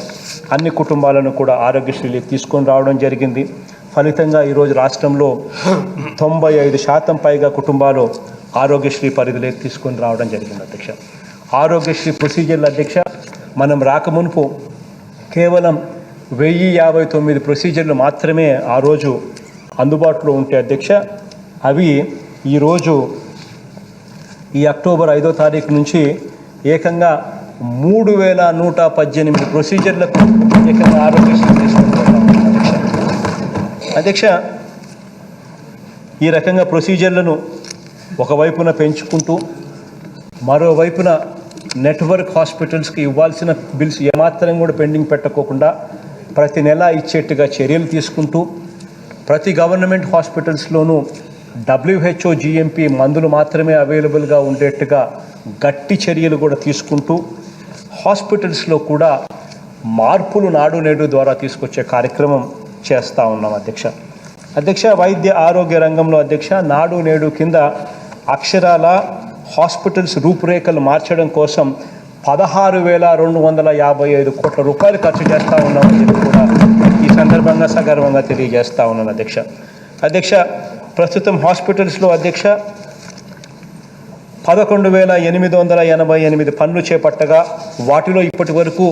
అన్ని కుటుంబాలను కూడా ఆరోగ్యశ్రీలోకి తీసుకొని రావడం జరిగింది. ఫలితంగా ఈరోజు రాష్ట్రంలో 95% పైగా కుటుంబాలు ఆరోగ్యశ్రీ పరిధిలోకి తీసుకొని రావడం జరిగింది అధ్యక్ష. ఆరోగ్యశ్రీ ప్రొసీజర్లు అధ్యక్ష, మనం రాకమునుపు కేవలం 1059 ప్రొసీజర్లు మాత్రమే ఆ రోజు అందుబాటులో ఉంటే అధ్యక్ష, అవి ఈరోజు ఈ అక్టోబర్ 5వ తారీఖు నుంచి ఏకంగా 3118 ప్రొసీజర్లకు ఏకంగా ఆరోగ్యశ్రీ తీసుకుంటున్నాం అధ్యక్ష. ఈ రకంగా ప్రొసీజర్లను ఒకవైపున పెంచుకుంటూ మరోవైపున నెట్వర్క్ హాస్పిటల్స్కి ఇవ్వాల్సిన బిల్స్ ఏమాత్రం కూడా పెండింగ్ పెట్టకోకుండా ప్రతి నెల ఇచ్చేట్టుగా చర్యలు తీసుకుంటూ ప్రతి గవర్నమెంట్ హాస్పిటల్స్లోనూ WHO GMP మందులు మాత్రమే అవైలబుల్గా ఉండేట్టుగా గట్టి చర్యలు కూడా తీసుకుంటూ హాస్పిటల్స్లో కూడా మార్పులు నాడు నేడు ద్వారా తీసుకొచ్చే కార్యక్రమం చేస్తూ ఉన్నాం అధ్యక్ష. వైద్య ఆరోగ్య రంగంలో అధ్యక్ష నాడు నేడు కింద అక్షరాల హాస్పిటల్స్ రూపురేఖలు మార్చడం కోసం 16,255 కోట్ల రూపాయలు ఖర్చు చేస్తూ ఉన్నామని చెప్పి కూడా ఈ సందర్భంగా సగర్వంగా తెలియజేస్తూ ఉన్నాను అధ్యక్ష. ప్రస్తుతం హాస్పిటల్స్లో అధ్యక్ష 11,888 పనులు చేపట్టగా వాటిలో ఇప్పటి వరకు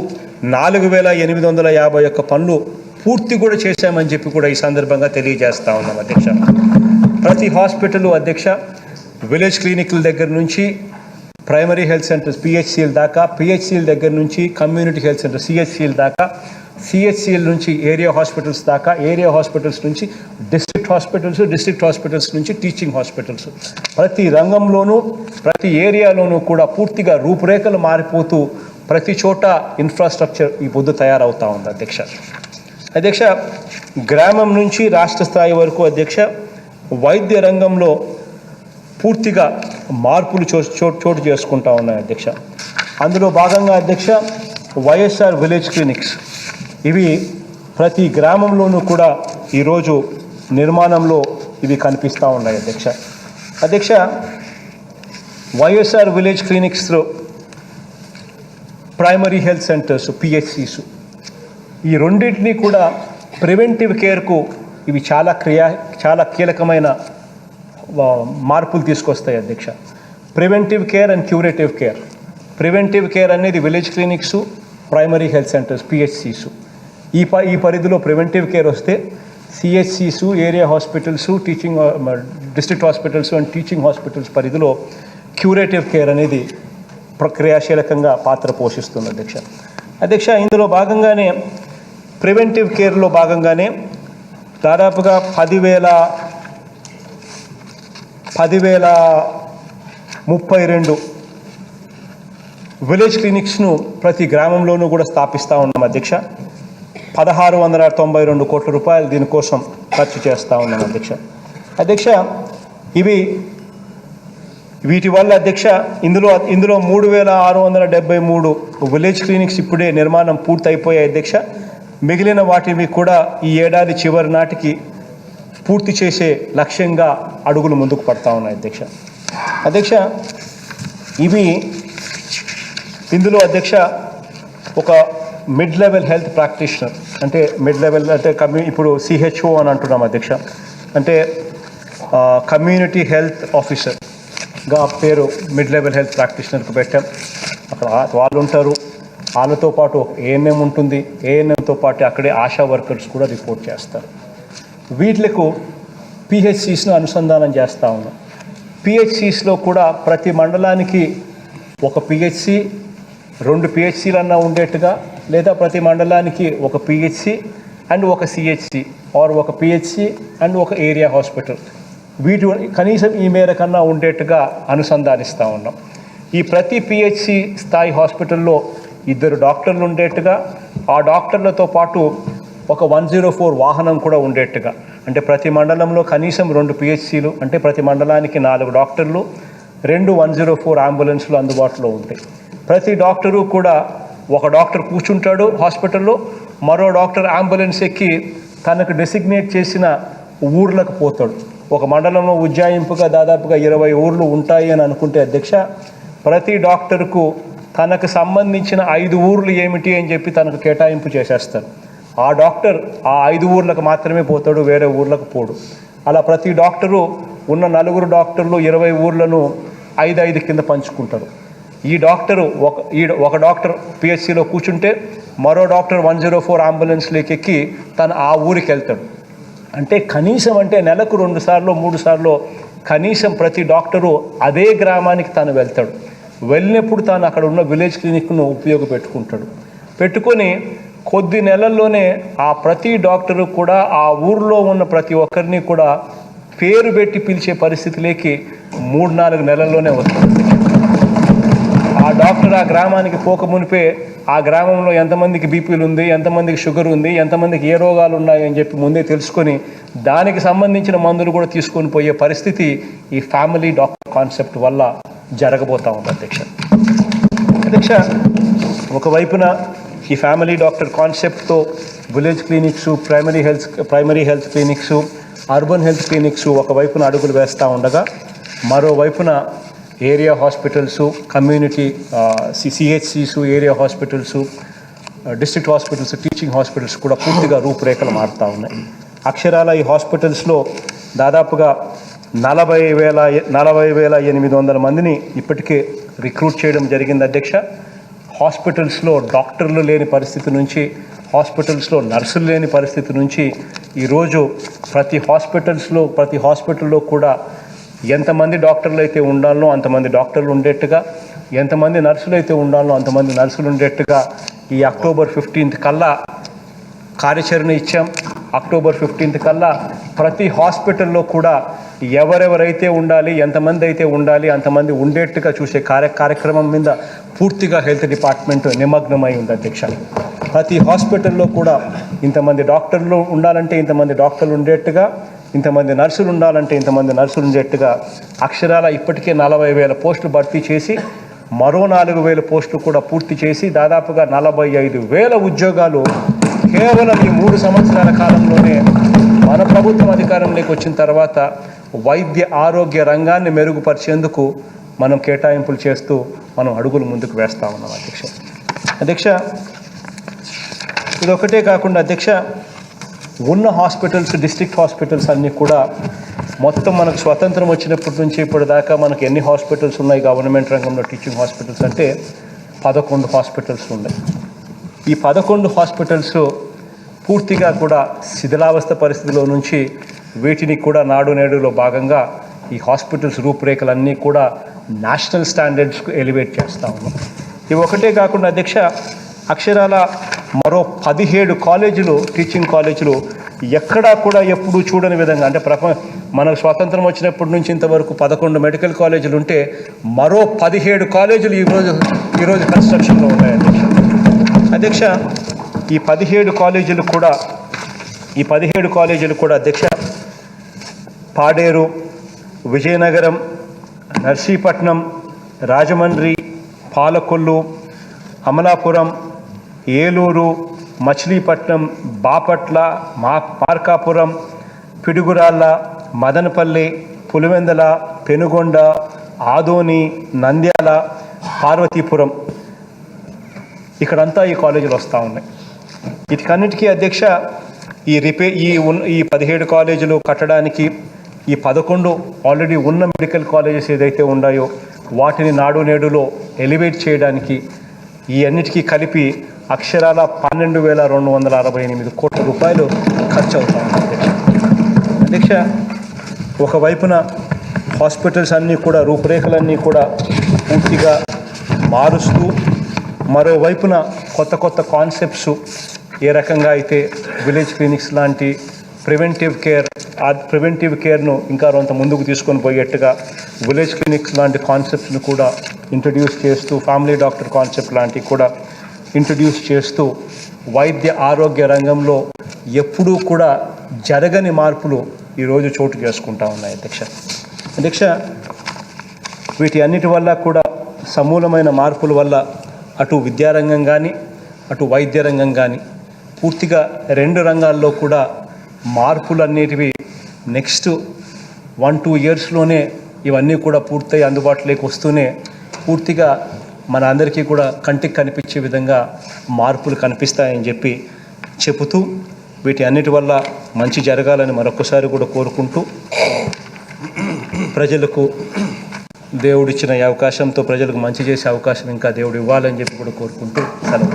4,851 పనులు పూర్తి కూడా చేశామని చెప్పి కూడా ఈ సందర్భంగా తెలియజేస్తూ ఉన్నాం అధ్యక్ష. ప్రతి హాస్పిటల్ అధ్యక్ష విలేజ్ క్లినిక్ల దగ్గర నుంచి ప్రైమరీ హెల్త్ సెంటర్స్ PHCL దాకా, PHCL దగ్గర నుంచి కమ్యూనిటీ హెల్త్ సెంటర్ CHCL దాకా, CHCL నుంచి ఏరియా హాస్పిటల్స్ దాకా, ఏరియా హాస్పిటల్స్ నుంచి డిస్ట్రిక్ట్ హాస్పిటల్స్ నుంచి టీచింగ్ హాస్పిటల్స్, ప్రతి రంగంలోనూ ప్రతి ఏరియాలోనూ కూడా పూర్తిగా రూపురేఖలు మారిపోతూ ప్రతి చోట ఇన్ఫ్రాస్ట్రక్చర్ ఈ పొద్దు తయారవుతూ ఉంది అధ్యక్ష. గ్రామం నుంచి రాష్ట్ర స్థాయి వరకు అధ్యక్ష వైద్య రంగంలో పూర్తిగా మార్పులు చోటు చేసుకుంటా ఉన్నాయి అధ్యక్ష. అందులో భాగంగా అధ్యక్ష వైఎస్ఆర్ విలేజ్ క్లినిక్స్ ఇవి ప్రతి గ్రామంలోనూ కూడా ఈరోజు నిర్మాణంలో ఇవి కనిపిస్తూ ఉన్నాయి అధ్యక్ష. అధ్యక్ష వైఎస్ఆర్ విలేజ్ క్లినిక్స్లో ప్రైమరీ హెల్త్ సెంటర్స్ పిహెచ్సిస్ ఈ రెండింటినీ కూడా ప్రివెంటివ్ కేర్కు ఇవి చాలా కీలకమైన మార్పులు తీసుకొస్తాయి అధ్యక్ష. Preventive care and curative care. Preventive care అనేది village clinics, primary health centres PHCs ఈ పరిధిలో ప్రివెంటివ్ కేర్ వస్తే సిహెచ్సిస్, area hospitals, teaching district hospitals and teaching hospitals పరిధిలో క్యూరేటివ్ కేర్ అనేది క్రియాశీలకంగా పాత్ర పోషిస్తుంది అధ్యక్ష. అధ్యక్ష ఇందులో భాగంగానే ప్రివెంటివ్ కేర్లో భాగంగానే దాదాపుగా 10,032 విలేజ్ క్లినిక్స్ను ప్రతి గ్రామంలోనూ కూడా స్థాపిస్తూ ఉన్నాం అధ్యక్ష. 1,692 కోట్ల రూపాయలు దీనికోసం ఖర్చు చేస్తూ ఉన్నాం అధ్యక్ష. అధ్యక్ష వీటి వల్ల అధ్యక్ష ఇందులో 3,673 విలేజ్ క్లినిక్స్ ఇప్పుడే నిర్మాణం పూర్తయిపోయాయి అధ్యక్ష. మిగిలిన వాటిని కూడా ఈ ఏడాది చివరి నాటికి పూర్తి చేసే లక్ష్యంగా అడుగులు ముందుకు పడతా ఉన్నాయి అధ్యక్ష. అధ్యక్ష ఇందులో అధ్యక్ష ఒక మిడ్ లెవెల్ హెల్త్ ప్రాక్టీషనర్ అంటే మిడ్ లెవెల్ అంటే ఇప్పుడు సిహెచ్ఓ అని అంటున్నాం అధ్యక్ష. అంటే కమ్యూనిటీ హెల్త్ ఆఫీసర్గా పేరు మిడ్ లెవెల్ హెల్త్ ప్రాక్టీషనర్కి పెట్టాం. అక్కడ వాళ్ళు ఉంటారు, వాళ్ళతో పాటు ఏఎన్ఎం ఉంటుంది, ఏఎన్ఎంతో పాటు అక్కడే ఆశా వర్కర్స్ కూడా రిపోర్ట్ చేస్తారు. వీటిలకు పిహెచ్సిస్ను అనుసంధానం చేస్తూ ఉన్నాం. పిహెచ్సిస్లో కూడా ప్రతి మండలానికి ఒక పిహెచ్సి, 2 పిహెచ్సిలన్నా ఉండేట్టుగా, లేదా ప్రతి మండలానికి ఒక పిహెచ్సి అండ్ ఒక సిహెచ్సి ఆర్ ఒక పిహెచ్సి అండ్ ఒక ఏరియా హాస్పిటల్ వీటి కనీసం ఈ మేరకన్నా ఉండేట్టుగా అనుసంధానిస్తూ ఉన్నాం. ఈ ప్రతి పిహెచ్సి స్థాయి హాస్పిటల్లో 2 డాక్టర్లు ఉండేట్టుగా, ఆ డాక్టర్లతో పాటు ఒక 104 వాహనం కూడా ఉండేట్టుగా, అంటే ప్రతి మండలంలో కనీసం 2 పిహెచ్సిలు అంటే ప్రతి మండలానికి 4 డాక్టర్లు, 2 104 అంబులెన్స్లు అందుబాటులో ఉంటాయి. ప్రతి డాక్టరు కూడా ఒక డాక్టర్ కూర్చుంటాడు హాస్పిటల్లో, మరో డాక్టర్ అంబులెన్స్ ఎక్కి తనకు డెసిగ్నేట్ చేసిన ఊర్లకు పోతాడు. ఒక మండలంలో ఉజ్జాయింపుగా దాదాపుగా 20 ఊర్లు ఉంటాయి అని అనుకుంటే అధ్యక్ష, ప్రతి డాక్టర్కు తనకు సంబంధించిన 5 ఊర్లు ఏమిటి అని చెప్పి తనకు కేటాయింపు చేసేస్తారు. ఆ డాక్టర్ ఆ 5 ఊర్లకు మాత్రమే పోతాడు, వేరే ఊర్లకు పోడు. అలా ప్రతి డాక్టరు ఉన్న 4 డాక్టర్లు 20 ఊర్లను 5 కింద పంచుకుంటారు. ఈ డాక్టరు ఒక డాక్టర్ పిహెచ్సిలో కూర్చుంటే మరో డాక్టర్ 104 అంబులెన్స్లోకి ఎక్కి తను ఆ ఊరికి వెళ్తాడు. అంటే కనీసం అంటే నెలకు 2 సార్లు 3 సార్లు కనీసం ప్రతి డాక్టరు అదే గ్రామానికి తాను వెళ్తాడు. వెళ్ళినప్పుడు తాను అక్కడ ఉన్న విలేజ్ క్లినిక్ను ఉపయోగపెట్టుకుంటాడు. పెట్టుకొని కొద్ది నెలల్లోనే ఆ ప్రతి డాక్టరు కూడా ఆ ఊర్లో ఉన్న ప్రతి ఒక్కరిని కూడా పేరు పెట్టి పిలిచే పరిస్థితిలోకి 3-4 నెలల్లోనే వస్తుంది. ఆ డాక్టర్ ఆ గ్రామానికి పోక మునిపే ఆ గ్రామంలో ఎంతమందికి బీపీలు ఉంది, ఎంతమందికి షుగర్ ఉంది, ఎంతమందికి ఏ రోగాలు ఉన్నాయని చెప్పి ముందే తెలుసుకొని దానికి సంబంధించిన మందులు కూడా తీసుకొని పోయే పరిస్థితి ఈ ఫ్యామిలీ డాక్టర్ కాన్సెప్ట్ వల్ల జరగబోతూ ఉంది అధ్యక్ష. అధ్యక్ష ఒకవైపున ఈ ఫ్యామిలీ డాక్టర్ కాన్సెప్ట్తో village clinics, primary health clinics, urban health clinics ఒకవైపున అడుగులు వేస్తూ ఉండగా, మరోవైపున ఏరియా హాస్పిటల్స్, కమ్యూనిటీ సిహెచ్సిస్, area hospitals, district hospitals, teaching hospitals కూడా పూర్తిగా రూపురేఖలు మారుతూ ఉన్నాయి. అక్షరాల ఈ హాస్పిటల్స్లో దాదాపుగా 40,800 మందిని ఇప్పటికే రిక్రూట్ చేయడం జరిగింది అధ్యక్ష. హాస్పిటల్స్లో డాక్టర్లు లేని పరిస్థితి నుంచి, హాస్పిటల్స్లో నర్సులు లేని పరిస్థితి నుంచి ఈరోజు ప్రతి హాస్పిటల్లో కూడా ఎంతమంది డాక్టర్లు అయితే ఉండాలో అంతమంది డాక్టర్లు ఉండేట్టుగా, ఎంతమంది నర్సులు అయితే ఉండాలో అంతమంది నర్సులు ఉండేట్టుగా ఈ అక్టోబర్ 15 కల్లా కార్యాచరణ ఇచ్చాం. అక్టోబర్ 15 కల్లా ప్రతి హాస్పిటల్లో కూడా ఎవరెవరైతే ఉండాలి, ఎంతమంది అయితే ఉండాలి అంతమంది ఉండేట్టుగా చూసే కార్యక్రమం మీద పూర్తిగా హెల్త్ డిపార్ట్మెంట్ నిమగ్నమై ఉంది అధ్యక్ష. ప్రతి హాస్పిటల్లో కూడా ఇంతమంది డాక్టర్లు ఉండాలంటే ఇంతమంది డాక్టర్లు ఉండేట్టుగా, ఇంతమంది నర్సులు ఉండాలంటే ఇంతమంది నర్సులు ఉండేట్టుగా అక్షరాల ఇప్పటికే 40,000 పోస్టులు భర్తీ చేసి మరో 4,000 పోస్టులు కూడా పూర్తి చేసి దాదాపుగా 45,000 ఉద్యోగాలు కేవలం ఈ 3 సంవత్సరాల కాలంలోనే మన ప్రభుత్వం అధికారంలోకి వచ్చిన తర్వాత వైద్య ఆరోగ్య రంగాన్ని మెరుగుపరిచేందుకు మనం కేటాయింపులు చేస్తూ మనం అడుగులు ముందుకు వేస్తూ ఉన్నాం అధ్యక్ష. ఇదొకటే కాకుండా అధ్యక్ష, ఉన్న హాస్పిటల్స్, డిస్ట్రిక్ట్ హాస్పిటల్స్ అన్నీ కూడా మొత్తం మనకు స్వతంత్రం వచ్చినప్పటి నుంచి ఇప్పటిదాకా మనకు ఎన్ని హాస్పిటల్స్ ఉన్నాయి గవర్నమెంట్ రంగంలో టీచింగ్ హాస్పిటల్స్ అంటే 11 హాస్పిటల్స్ ఉన్నాయి. ఈ 11 హాస్పిటల్స్ పూర్తిగా కూడా శిథిలావస్థ పరిస్థితిలో నుంచి వీటిని కూడా నాడు నేడులో భాగంగా ఈ హాస్పిటల్స్ రూపురేఖలన్నీ కూడా నేషనల్ స్టాండర్డ్స్కు ఎలివేట్ చేస్తూ ఉన్నాం. ఇవి ఒకటే కాకుండా అధ్యక్ష, అక్షరాల మరో 17 కాలేజీలు, టీచింగ్ కాలేజీలు ఎక్కడా కూడా ఎప్పుడూ చూడని విధంగా, అంటే మనకు స్వాతంత్రం వచ్చినప్పటి నుంచి ఇంతవరకు 11 మెడికల్ కాలేజీలు ఉంటే మరో 17 కాలేజీలు ఈరోజు కన్స్ట్రక్షన్లో ఉన్నాయి అధ్యక్ష. ఈ 17 కాలేజీలు కూడా అధ్యక్ష పాడేరు, విజయనగరం, నర్సీపట్నం, రాజమండ్రి, పాలకొల్లు, అమలాపురం, ఏలూరు, మచిలీపట్నం, బాపట్ల, మార్కాపురం, పిడుగురాళ్ళ, మదనపల్లి, పులివెందల, పెనుగొండ, ఆదోని, నంద్యాల, పార్వతీపురం, ఇక్కడంతా ఈ కాలేజీలు వస్తూ ఉన్నాయి. వీటికన్నిటికీ అధ్యక్ష ఈ 17 కాలేజీలు కట్టడానికి ఈ 11 ఆల్రెడీ ఉన్న మెడికల్ కాలేజెస్ ఏదైతే ఉన్నాయో వాటిని నాడు నేడులో ఎలివేట్ చేయడానికి ఈ అన్నిటికీ కలిపి అక్షరాల 12,268 కోట్ల రూపాయలు ఖర్చు అవుతా ఉంది అధ్యక్ష. ఒకవైపున హాస్పిటల్స్ అన్నీ కూడా రూపురేఖలన్నీ కూడా పూర్తిగా మారుస్తూ, మరోవైపున కొత్త కాన్సెప్ట్స్ ఏ రకంగా అయితే విలేజ్ క్లినిక్స్ లాంటి ప్రివెంటివ్ కేర్ను ఇంకా కొంత ముందుకు తీసుకొని పోయేట్టుగా విలేజ్ క్లినిక్స్ లాంటి కాన్సెప్ట్స్ను కూడా ఇంట్రడ్యూస్ చేస్తూ, ఫ్యామిలీ డాక్టర్ కాన్సెప్ట్ లాంటివి కూడా ఇంట్రడ్యూస్ చేస్తూ వైద్య ఆరోగ్య రంగంలో ఎప్పుడూ కూడా జరగని మార్పులు ఈరోజు చోటు చేసుకుంటా ఉన్నాయి అధ్యక్ష. వీటి అన్నిటి వల్ల కూడా సమూలమైన మార్పుల వల్ల అటు విద్యారంగం కానీ అటు వైద్య రంగం కానీ పూర్తిగా 2 రంగాల్లో కూడా మార్పులు అనేటివి నెక్స్ట్ 1-2 ఇయర్స్లోనే ఇవన్నీ కూడా పూర్తయి అందుబాటులోకి వస్తూనే పూర్తిగా మన అందరికీ కూడా కంటికి కనిపించే విధంగా మార్పులు కనిపిస్తాయని చెబుతూ వీటి అన్నిటి వల్ల మంచి జరగాలని మరొకసారి కూడా కోరుకుంటూ, ప్రజలకు దేవుడిచ్చిన ఈ అవకాశంతో ప్రజలకు మంచి చేసే అవకాశం ఇంకా దేవుడు ఇవ్వాలని కూడా కోరుకుంటూ సెలవు.